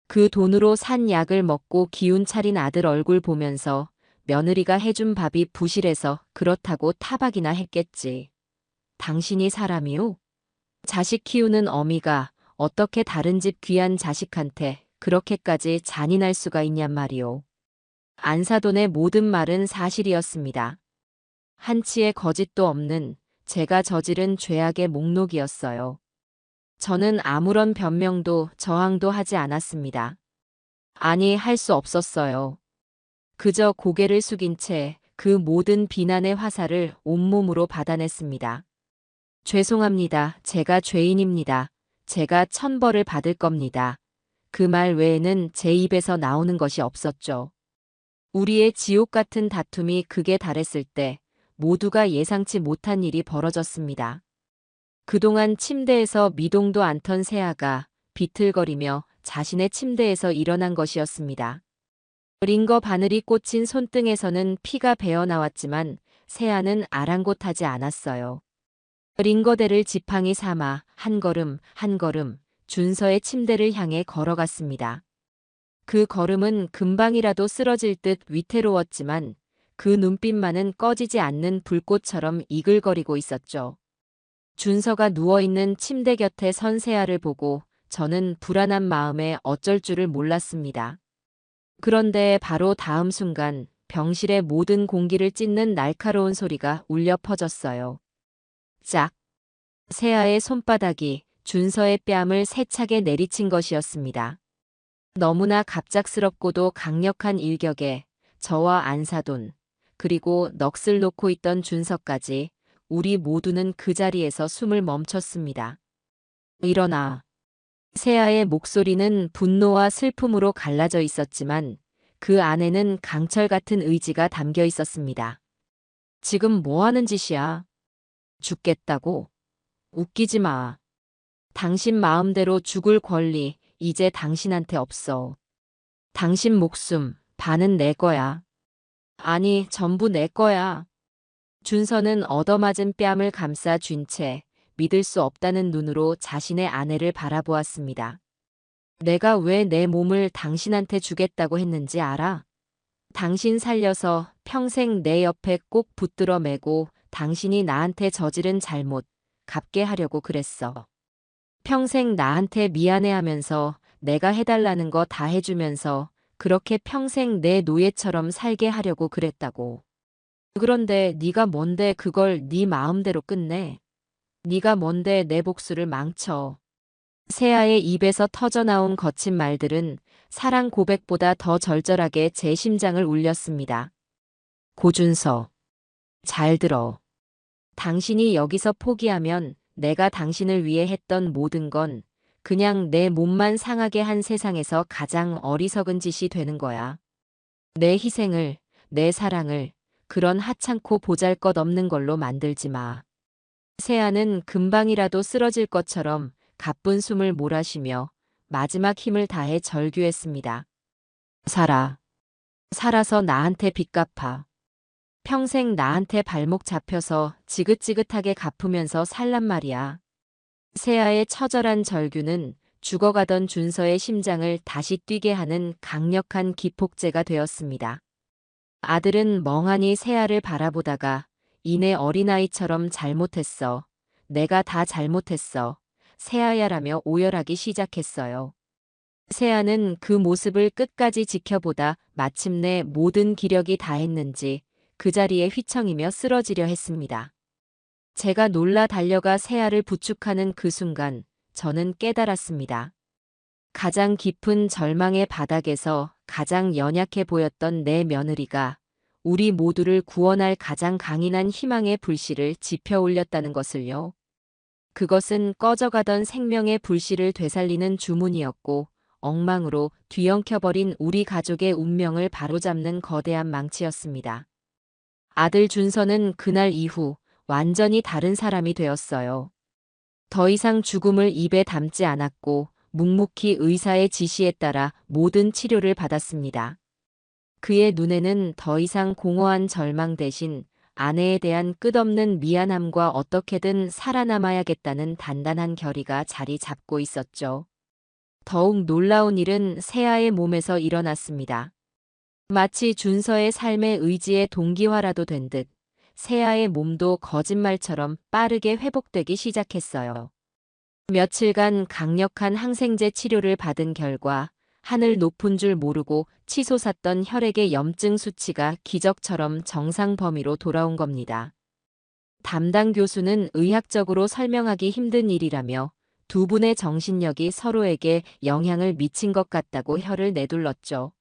그 돈으로 산 약을 먹고 기운 차린 아들 얼굴 보면서 며느리가 해준 밥이 부실해서 그렇다고 타박이나 했겠지. 당신이 사람이오? 자식 키우는 어미가 어떻게 다른 집 귀한 자식한테 그렇게까지 잔인할 수가 있냔 말이오. 안사돈의 모든 말은 사실이었습니다. 한치의 거짓도 없는 제가 저지른 죄악의 목록이었어요. 저는 아무런 변명도 저항도 하지 않았습니다. 아니, 할 수 없었어요. 그저 고개를 숙인 채 그 모든 비난의 화살을 온몸으로 받아냈습니다. 죄송합니다. 제가 죄인입니다. 제가 천벌을 받을 겁니다. 그 말 외에는 제 입에서 나오는 것이 없었죠. 우리의 지옥 같은 다툼이 극에 달했을 때 모두가 예상치 못한 일이 벌어졌습니다. 그동안 침대에서 미동도 않던 세아가 비틀거리며 자신의 침대에서 일어난 것이었습니다. 링거 바늘이 꽂힌 손등에서는 피가 배어나왔지만 세아는 아랑곳하지 않았어요. 링거대를 지팡이 삼아 한 걸음 한 걸음 준서의 침대를 향해 걸어갔습니다. 그 걸음은 금방이라도 쓰러질 듯 위태로웠지만 그 눈빛만은 꺼지지 않는 불꽃처럼 이글거리고 있었죠. 준서가 누워있는 침대 곁에 선 세아를 보고 저는 불안한 마음에 어쩔 줄을 몰랐습니다. 그런데 바로 다음 순간 병실의 모든 공기를 찢는 날카로운 소리가 울려 퍼졌어요. 짝! 세아의 손바닥이 준서의 뺨을 세차게 내리친 것이었습니다. 너무나 갑작스럽고도 강력한 일격에 저와 안사돈, 그리고 넋을 놓고 있던 준서까지 우리 모두는 그 자리에서 숨을 멈췄습니다. 일어나. 세아의 목소리는 분노와 슬픔으로 갈라져 있었지만 그 안에는 강철 같은 의지가 담겨 있었습니다. 지금 뭐 하는 짓이야? 죽겠다고? 웃기지 마. 당신 마음대로 죽을 권리 이제 당신한테 없어. 당신 목숨 반은 내 거야. 아니, 전부 내 거야. 준서는 얻어맞은 뺨을 감싸 쥔 채 믿을 수 없다는 눈으로 자신의 아내를 바라보았습니다. 내가 왜 내 몸을 당신한테 주겠다고 했는지 알아? 당신 살려서 평생 내 옆에 꼭 붙들어 매고 당신이 나한테 저지른 잘못 갚게 하려고 그랬어. 평생 나한테 미안해하면서 내가 해달라는 거 다 해주면서 그렇게 평생 내 노예처럼 살게 하려고 그랬다고. 그런데 네가 뭔데 그걸 네 마음대로 끝내? 네가 뭔데 내 복수를 망쳐? 세아의 입에서 터져나온 거친 말들은 사랑 고백보다 더 절절하게 제 심장을 울렸습니다. 고준서, 잘 들어. 당신이 여기서 포기하면 내가 당신을 위해 했던 모든 건 그냥 내 몸만 상하게 한 세상에서 가장 어리석은 짓이 되는 거야. 내 희생을, 내 사랑을 그런 하찮고 보잘것없는 걸로 만들지 마. 세아는 금방이라도 쓰러질 것처럼 가쁜 숨을 몰아쉬며 마지막 힘을 다해 절규했습니다. 살아. 살아서 나한테 빚 갚아. 평생 나한테 발목 잡혀서 지긋지긋하게 갚으면서 살란 말이야. 세아의 처절한 절규는 죽어가던 준서의 심장을 다시 뛰게 하는 강력한 기폭제가 되었습니다. 아들은 멍하니 세아를 바라보다가 이내 어린아이처럼 잘못했어. 내가 다 잘못했어. 세아야라며 오열하기 시작했어요. 세아는 그 모습을 끝까지 지켜보다 마침내 모든 기력이 다했는지 그 자리에 휘청이며 쓰러지려 했습니다. 제가 놀라 달려가 세아를 부축하는 그 순간 저는 깨달았습니다. 가장 깊은 절망의 바닥에서 가장 연약해 보였던 내 며느리가 우리 모두를 구원할 가장 강인한 희망의 불씨를 지펴 올렸다는 것을요. 그것은 꺼져가던 생명의 불씨를 되살리는 주문이었고 엉망으로 뒤엉켜버린 우리 가족의 운명을 바로잡는 거대한 망치였습니다. 아들 준서는 그날 이후 완전히 다른 사람이 되었어요. 더 이상 죽음을 입에 담지 않았고 묵묵히 의사의 지시에 따라 모든 치료를 받았습니다. 그의 눈에는 더 이상 공허한 절망 대신 아내에 대한 끝없는 미안함과 어떻게든 살아남아야겠다는 단단한 결의가 자리 잡고 있었죠. 더욱 놀라운 일은 세아의 몸에서 일어났습니다. 마치 준서의 삶의 의지의 동기화라도 된 듯 세아의 몸도 거짓말처럼 빠르게 회복되기 시작했어요. 며칠간 강력한 항생제 치료를 받은 결과 하늘 높은 줄 모르고 치솟았던 혈액의 염증 수치가 기적처럼 정상 범위로 돌아온 겁니다. 담당 교수는 의학적으로 설명하기 힘든 일이라며 두 분의 정신력이 서로에게 영향을 미친 것 같다고 혀를 내둘렀죠.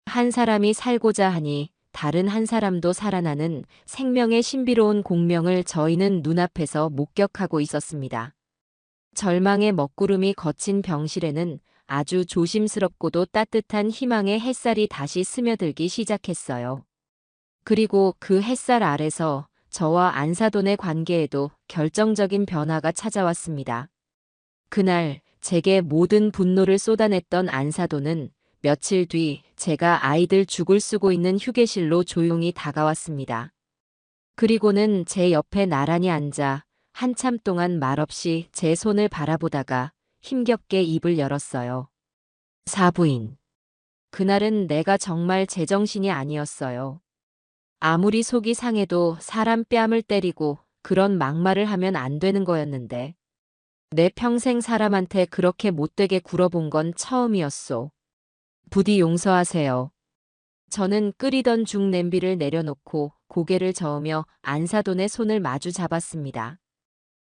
한 사람이 살고자 하니 다른 한 사람도 살아나는 생명의 신비로운 공명을 저희는 눈앞에서 목격하고 있었습니다. 절망의 먹구름이 거친 병실에는 아주 조심스럽고도 따뜻한 희망의 햇살이 다시 스며들기 시작했어요. 그리고 그 햇살 아래서 저와 안사돈의 관계에도 결정적인 변화가 찾아왔습니다. 그날 제게 모든 분노를 쏟아냈던 안사돈은 며칠 뒤 제가 아이들 죽을 쓰고 있는 휴게실로 조용히 다가왔습니다. 그리고는 제 옆에 나란히 앉아 한참 동안 말없이 제 손을 바라보다가 힘겹게 입을 열었어요. 사부인. 그날은 내가 정말 제정신이 아니었어요. 아무리 속이 상해도 사람 뺨을 때리고 그런 막말을 하면 안 되는 거였는데 내 평생 사람한테 그렇게 못되게 굴어본 건 처음이었소. 부디 용서하세요. 저는 끓이던 죽 냄비를 내려놓고 고개를 저으며 안사돈의 손을 마주 잡았습니다.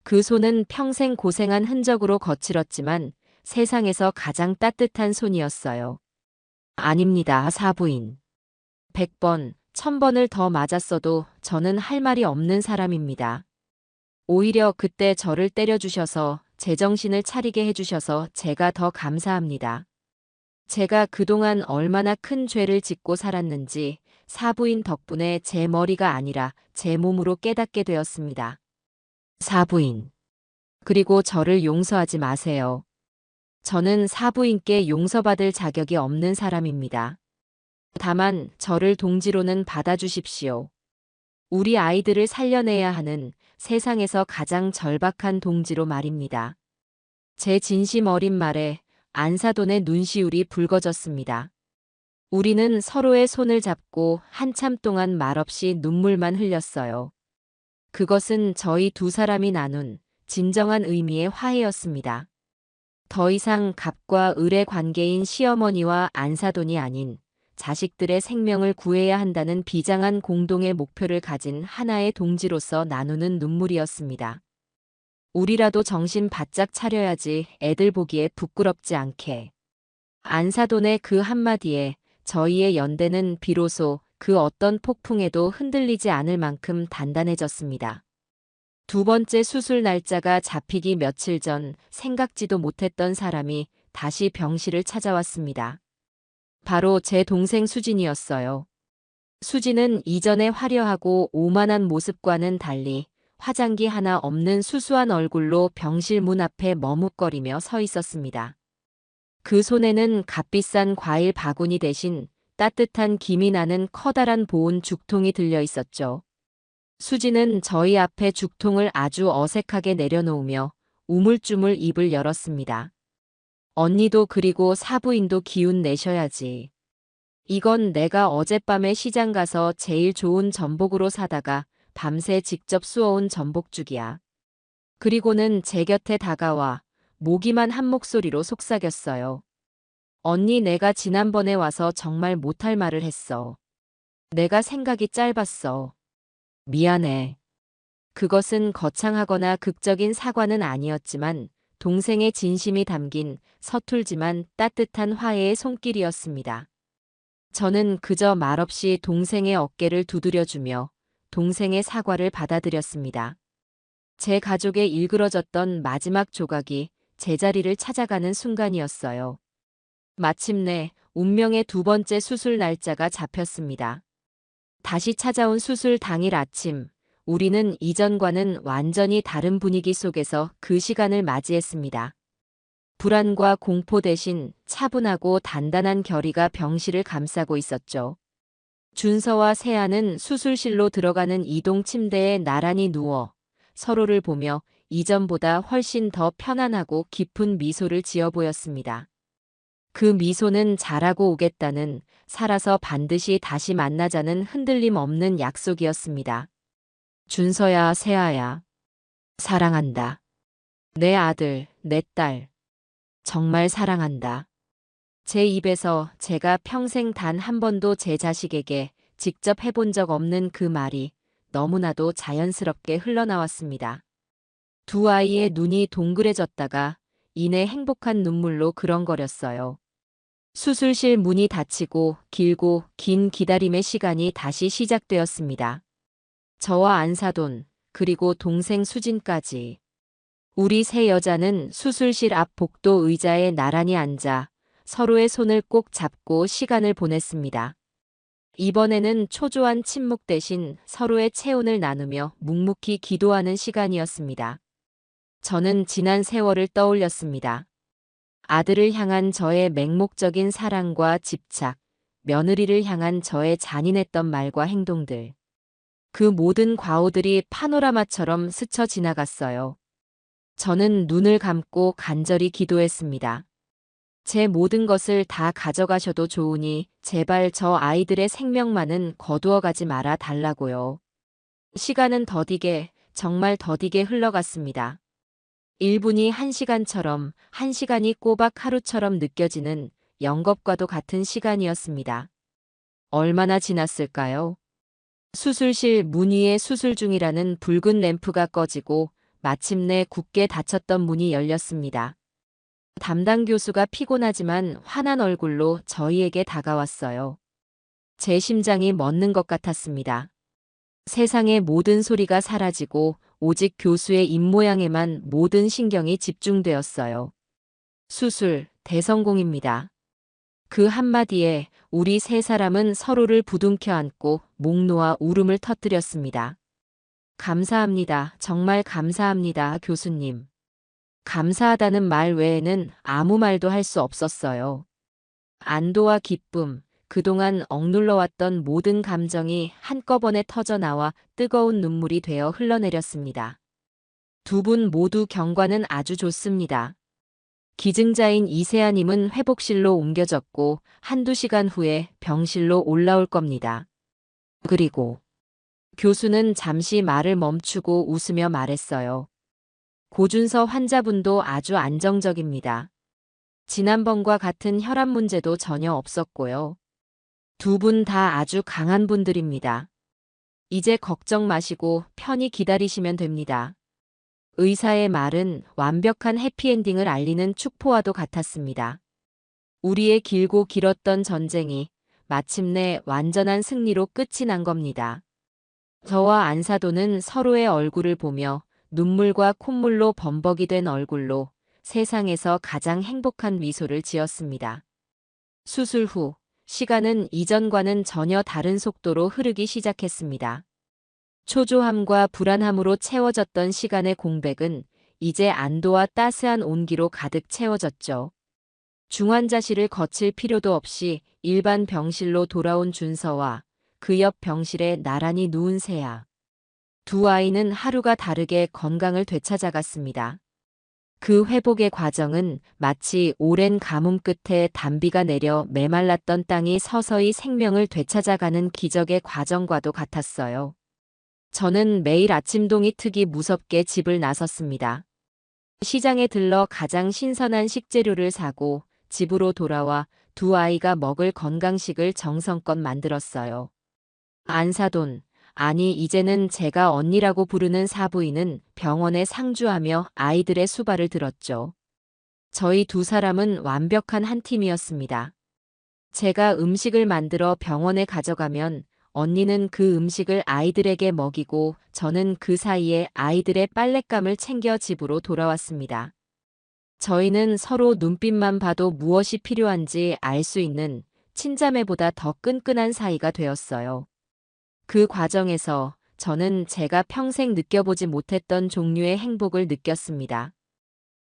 그 손은 평생 고생한 흔적으로 거칠었지만 세상에서 가장 따뜻한 손이었어요. 아닙니다, 사부인. 100번, 1000번을 더 맞았어도 저는 할 말이 없는 사람입니다. 오히려 그때 저를 때려주셔서 제정신을 차리게 해주셔서 제가 더 감사합니다. 제가 그동안 얼마나 큰 죄를 짓고 살았는지 사부인 덕분에 제 머리가 아니라 제 몸으로 깨닫게 되었습니다. 사부인. 그리고 저를 용서하지 마세요. 저는 사부인께 용서받을 자격이 없는 사람입니다. 다만 저를 동지로는 받아주십시오. 우리 아이들을 살려내야 하는 세상에서 가장 절박한 동지로 말입니다. 제 진심 어린 말에 안사돈의 눈시울이 붉어졌습니다. 우리는 서로의 손을 잡고 한참 동안 말없이 눈물만 흘렸어요. 그것은 저희 두 사람이 나눈 진정한 의미의 화해였습니다. 더 이상 갑과 을의 관계인 시어머니와 안사돈이 아닌 자식들의 생명을 구해야 한다는 비장한 공동의 목표를 가진 하나의 동지로서 나누는 눈물이었습니다. 우리라도 정신 바짝 차려야지 애들 보기에 부끄럽지 않게. 안사돈의 그 한마디에 저희의 연대는 비로소 그 어떤 폭풍에도 흔들리지 않을 만큼 단단해졌습니다. 두 번째 수술 날짜가 잡히기 며칠 전 생각지도 못했던 사람이 다시 병실을 찾아왔습니다. 바로 제 동생 수진이었어요. 수진은 이전의 화려하고 오만한 모습과는 달리 화장기 하나 없는 수수한 얼굴로 병실 문 앞에 머뭇거리며 서 있었습니다. 그 손에는 값비싼 과일 바구니 대신 따뜻한 김이 나는 커다란 보온 죽통이 들려 있었죠. 수진은 저희 앞에 죽통을 아주 어색하게 내려놓으며 우물쭈물 입을 열었습니다. 언니도 그리고 사부인도 기운 내셔야지. 이건 내가 어젯밤에 시장 가서 제일 좋은 전복으로 사다가 밤새 직접 쑤어온 전복죽이야. 그리고는 제 곁에 다가와 모기만 한 목소리로 속삭였어요. 언니, 내가 지난번에 와서 정말 못할 말을 했어. 내가 생각이 짧았어. 미안해. 그것은 거창하거나 극적인 사과는 아니었지만 동생의 진심이 담긴 서툴지만 따뜻한 화해의 손길이었습니다. 저는 그저 말없이 동생의 어깨를 두드려주며 동생의 사과를 받아들였습니다. 제 가족의 일그러졌던 마지막 조각이 제자리를 찾아가는 순간이었어요. 마침내 운명의 두 번째 수술 날짜가 잡혔습니다. 다시 찾아온 수술 당일 아침, 우리는 이전과는 완전히 다른 분위기 속에서 그 시간을 맞이했습니다. 불안과 공포 대신 차분하고 단단한 결의가 병실을 감싸고 있었죠. 준서와 세아는 수술실로 들어가는 이동 침대에 나란히 누워 서로를 보며 이전보다 훨씬 더 편안하고 깊은 미소를 지어 보였습니다. 그 미소는 잘하고 오겠다는, 살아서 반드시 다시 만나자는 흔들림 없는 약속이었습니다. 준서야, 세아야. 사랑한다. 내 아들, 내 딸. 정말 사랑한다. 제 입에서 제가 평생 단 한 번도 제 자식에게 직접 해본 적 없는 그 말이 너무나도 자연스럽게 흘러나왔습니다. 두 아이의 눈이 동그래졌다가 이내 행복한 눈물로 그렁거렸어요. 수술실 문이 닫히고 길고 긴 기다림의 시간이 다시 시작되었습니다. 저와 안사돈, 그리고 동생 수진까지. 우리 세 여자는 수술실 앞 복도 의자에 나란히 앉아 서로의 손을 꼭 잡고 시간을 보냈습니다. 이번에는 초조한 침묵 대신 서로의 체온을 나누며 묵묵히 기도하는 시간이었습니다. 저는 지난 세월을 떠올렸습니다. 아들을 향한 저의 맹목적인 사랑과 집착, 며느리를 향한 저의 잔인했던 말과 행동들. 그 모든 과오들이 파노라마처럼 스쳐 지나갔어요. 저는 눈을 감고 간절히 기도했습니다. 제 모든 것을 다 가져가셔도 좋으니 제발 저 아이들의 생명만은 거두어 가지 말아 달라고요. 시간은 더디게, 정말 더디게 흘러갔습니다. 1분이 1시간처럼, 1시간이 꼬박 하루처럼 느껴지는 영겁과도 같은 시간이었습니다. 얼마나 지났을까요? 수술실 문 위에 수술 중이라는 붉은 램프가 꺼지고 마침내 굳게 닫혔던 문이 열렸습니다. 담당 교수가 피곤하지만 환한 얼굴로 저희에게 다가왔어요. 제 심장이 멎는 것 같았습니다. 세상의 모든 소리가 사라지고 오직 교수의 입모양에만 모든 신경이 집중되었어요. 수술, 대성공입니다. 그 한마디에 우리 세 사람은 서로를 부둥켜 안고 목 놓아 울음을 터뜨렸습니다. 감사합니다. 정말 감사합니다, 교수님. 감사하다는 말 외에는 아무 말도 할 수 없었어요. 안도와 기쁨, 그동안 억눌러왔던 모든 감정이 한꺼번에 터져나와 뜨거운 눈물이 되어 흘러내렸습니다. 두 분 모두 경과는 아주 좋습니다. 기증자인 이세아님은 회복실로 옮겨졌고 한두 시간 후에 병실로 올라올 겁니다. 그리고 교수는 잠시 말을 멈추고 웃으며 말했어요. 고준서 환자분도 아주 안정적입니다. 지난번과 같은 혈압 문제도 전혀 없었고요. 두 분 다 아주 강한 분들입니다. 이제 걱정 마시고 편히 기다리시면 됩니다. 의사의 말은 완벽한 해피엔딩을 알리는 축포와도 같았습니다. 우리의 길고 길었던 전쟁이 마침내 완전한 승리로 끝이 난 겁니다. 저와 안사도는 서로의 얼굴을 보며 눈물과 콧물로 범벅이 된 얼굴로 세상에서 가장 행복한 미소를 지었습니다. 수술 후 시간은 이전과는 전혀 다른 속도로 흐르기 시작했습니다. 초조함과 불안함으로 채워졌던 시간의 공백은 이제 안도와 따스한 온기로 가득 채워졌죠. 중환자실을 거칠 필요도 없이 일반 병실로 돌아온 준서와 그 옆 병실에 나란히 누운 세아. 두 아이는 하루가 다르게 건강을 되찾아갔습니다. 그 회복의 과정은 마치 오랜 가뭄 끝에 단비가 내려 메말랐던 땅이 서서히 생명을 되찾아가는 기적의 과정과도 같았어요. 저는 매일 아침 동이 트기 무섭게 집을 나섰습니다. 시장에 들러 가장 신선한 식재료를 사고 집으로 돌아와 두 아이가 먹을 건강식을 정성껏 만들었어요. 안사돈, 아니 이제는 제가 언니라고 부르는 사부인은 병원에 상주하며 아이들의 수발을 들었죠. 저희 두 사람은 완벽한 한 팀이었습니다. 제가 음식을 만들어 병원에 가져가면 언니는 그 음식을 아이들에게 먹이고 저는 그 사이에 아이들의 빨랫감을 챙겨 집으로 돌아왔습니다. 저희는 서로 눈빛만 봐도 무엇이 필요한지 알 수 있는 친자매보다 더 끈끈한 사이가 되었어요. 그 과정에서 저는 제가 평생 느껴보지 못했던 종류의 행복을 느꼈습니다.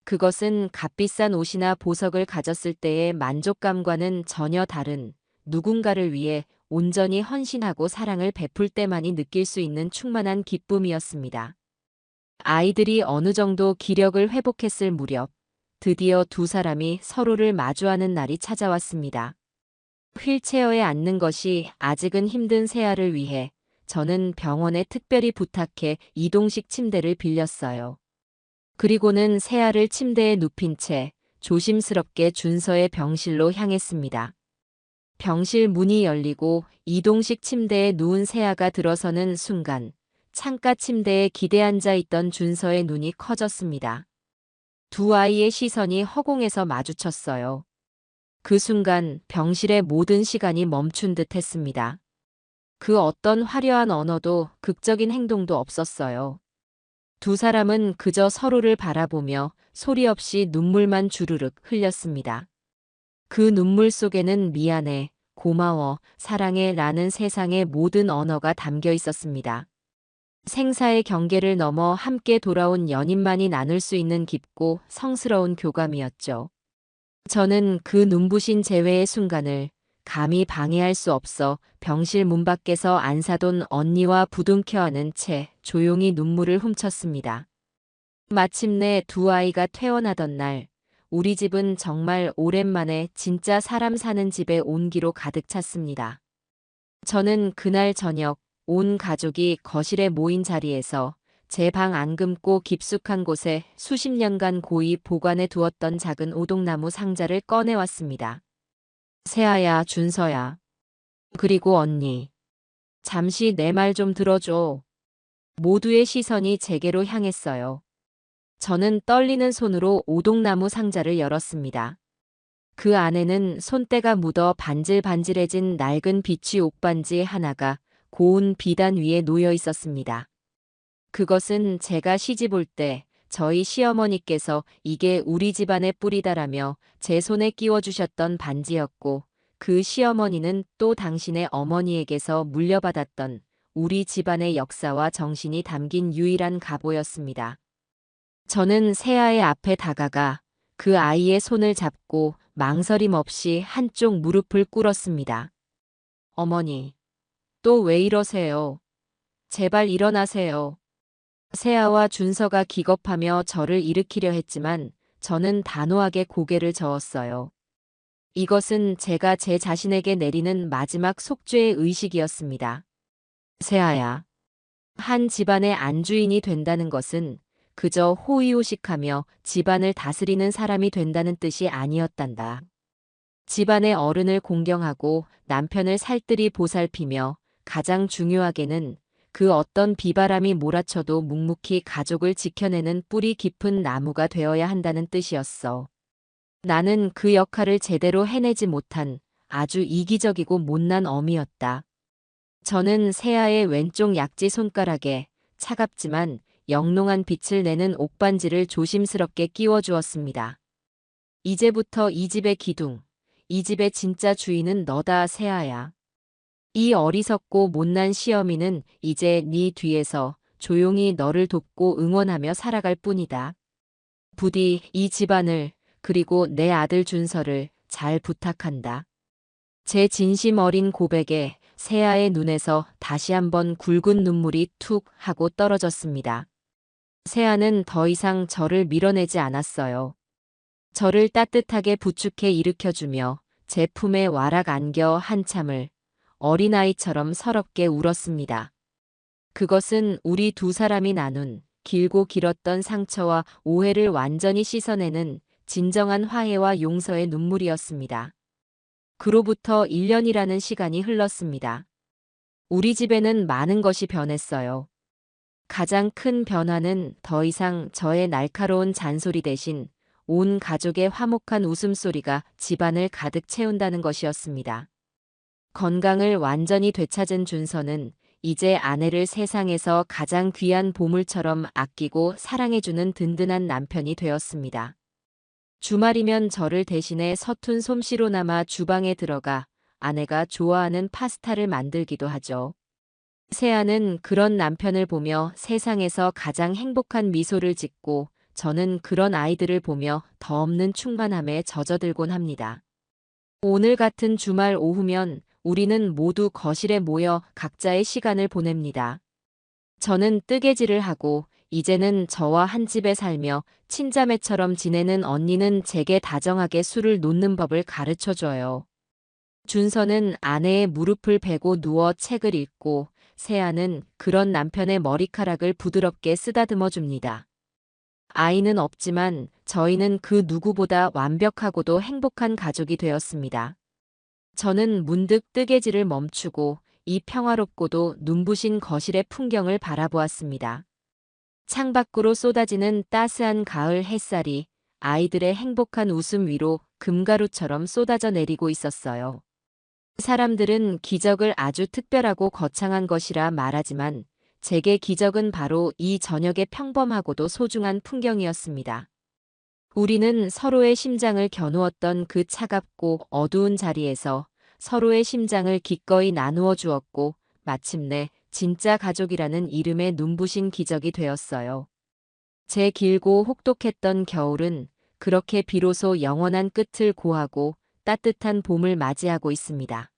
그것은 값비싼 옷이나 보석을 가졌을 때의 만족감과는 전혀 다른 누군가를 위해 온전히 헌신하고 사랑을 베풀 때만이 느낄 수 있는 충만한 기쁨이었습니다. 아이들이 어느 정도 기력을 회복했을 무렵, 드디어 두 사람이 서로를 마주하는 날이 찾아왔습니다. 휠체어에 앉는 것이 아직은 힘든 세아를 위해 저는 병원에 특별히 부탁해 이동식 침대를 빌렸어요. 그리고는 세아를 침대에 눕힌 채 조심스럽게 준서의 병실로 향했습니다. 병실 문이 열리고 이동식 침대에 누운 세아가 들어서는 순간 창가 침대에 기대 앉아 있던 준서의 눈이 커졌습니다. 두 아이의 시선이 허공에서 마주쳤어요. 그 순간 병실의 모든 시간이 멈춘 듯 했습니다. 그 어떤 화려한 언어도 극적인 행동도 없었어요. 두 사람은 그저 서로를 바라보며 소리 없이 눈물만 주르륵 흘렸습니다. 그 눈물 속에는 미안해, 고마워, 사랑해 라는 세상의 모든 언어가 담겨 있었습니다. 생사의 경계를 넘어 함께 돌아온 연인만이 나눌 수 있는 깊고 성스러운 교감이었죠. 저는 그 눈부신 재회의 순간을 감히 방해할 수 없어 병실 문 밖에서 안사돈 언니와 부둥켜 안은 채 조용히 눈물을 훔쳤습니다. 마침내 두 아이가 퇴원하던 날, 우리 집은 정말 오랜만에 진짜 사람 사는 집의 온기로 가득 찼습니다. 저는 그날 저녁 온 가족이 거실에 모인 자리에서 제 방 앙금고 깊숙한 곳에 수십 년간 고이 보관해 두었던 작은 오동나무 상자를 꺼내왔습니다. 세아야, 준서야. 그리고 언니. 잠시 내 말 좀 들어줘. 모두의 시선이 제게로 향했어요. 저는 떨리는 손으로 오동나무 상자를 열었습니다. 그 안에는 손때가 묻어 반질반질해진 낡은 비취 옷반지 하나가 고운 비단 위에 놓여 있었습니다. 그것은 제가 시집 올 때 저희 시어머니께서 이게 우리 집안의 뿌리다라며 제 손에 끼워주셨던 반지였고, 그 시어머니는 또 당신의 어머니에게서 물려받았던 우리 집안의 역사와 정신이 담긴 유일한 갑오였습니다. 저는 세아의 앞에 다가가 그 아이의 손을 잡고 망설임 없이 한쪽 무릎을 꿇었습니다. 어머니, 또 왜 이러세요? 제발 일어나세요. 세아와 준서가 기겁하며 저를 일으키려 했지만 저는 단호하게 고개를 저었어요. 이것은 제가 제 자신에게 내리는 마지막 속죄의 의식이었습니다. 세아야, 한 집안의 안주인이 된다는 것은 그저 호의호식하며 집안을 다스리는 사람이 된다는 뜻이 아니었단다. 집안의 어른을 공경하고 남편을 살뜰히 보살피며 가장 중요하게는 그 어떤 비바람이 몰아쳐도 묵묵히 가족을 지켜내는 뿌리 깊은 나무가 되어야 한다는 뜻이었어. 나는 그 역할을 제대로 해내지 못한 아주 이기적이고 못난 어미였다. 저는 세아의 왼쪽 약지 손가락에 차갑지만 영롱한 빛을 내는 옥반지를 조심스럽게 끼워주었습니다. 이제부터 이 집의 기둥, 이 집의 진짜 주인은 너다, 세아야. 이 어리석고 못난 시어미는 이제 네 뒤에서 조용히 너를 돕고 응원하며 살아갈 뿐이다. 부디 이 집안을, 그리고 내 아들 준서를 잘 부탁한다. 제 진심 어린 고백에 세아의 눈에서 다시 한번 굵은 눈물이 툭 하고 떨어졌습니다. 세아는 더 이상 저를 밀어내지 않았어요. 저를 따뜻하게 부축해 일으켜주며 제 품에 와락 안겨 한참을 어린아이처럼 서럽게 울었습니다. 그것은 우리 두 사람이 나눈 길고 길었던 상처와 오해를 완전히 씻어내는 진정한 화해와 용서의 눈물이었습니다. 그로부터 1년이라는 시간이 흘렀습니다. 우리 집에는 많은 것이 변했어요. 가장 큰 변화는 더 이상 저의 날카로운 잔소리 대신 온 가족의 화목한 웃음소리가 집안을 가득 채운다는 것이었습니다. 건강을 완전히 되찾은 준서는 이제 아내를 세상에서 가장 귀한 보물처럼 아끼고 사랑해주는 든든한 남편이 되었습니다. 주말이면 저를 대신해 서툰 솜씨로나마 주방에 들어가 아내가 좋아하는 파스타를 만들기도 하죠. 세아는 그런 남편을 보며 세상에서 가장 행복한 미소를 짓고 저는 그런 아이들을 보며 더 없는 충만함에 젖어들곤 합니다. 오늘 같은 주말 오후면 우리는 모두 거실에 모여 각자의 시간을 보냅니다. 저는 뜨개질을 하고 이제는 저와 한 집에 살며 친자매처럼 지내는 언니는 제게 다정하게 술을 놓는 법을 가르쳐줘요. 준서는 아내의 무릎을 베고 누워 책을 읽고 세아는 그런 남편의 머리카락을 부드럽게 쓰다듬어 줍니다. 아이는 없지만 저희는 그 누구보다 완벽하고도 행복한 가족이 되었습니다. 저는 문득 뜨개질을 멈추고 이 평화롭고도 눈부신 거실의 풍경을 바라보았습니다. 창밖으로 쏟아지는 따스한 가을 햇살이 아이들의 행복한 웃음 위로 금가루처럼 쏟아져 내리고 있었어요. 사람들은 기적을 아주 특별하고 거창한 것이라 말하지만 제게 기적은 바로 이 저녁의 평범하고도 소중한 풍경이었습니다. 우리는 서로의 심장을 겨누었던 그 차갑고 어두운 자리에서 서로의 심장을 기꺼이 나누어 주었고 마침내 진짜 가족이라는 이름의 눈부신 기적이 되었어요. 제 길고 혹독했던 겨울은 그렇게 비로소 영원한 끝을 고하고 따뜻한 봄을 맞이하고 있습니다.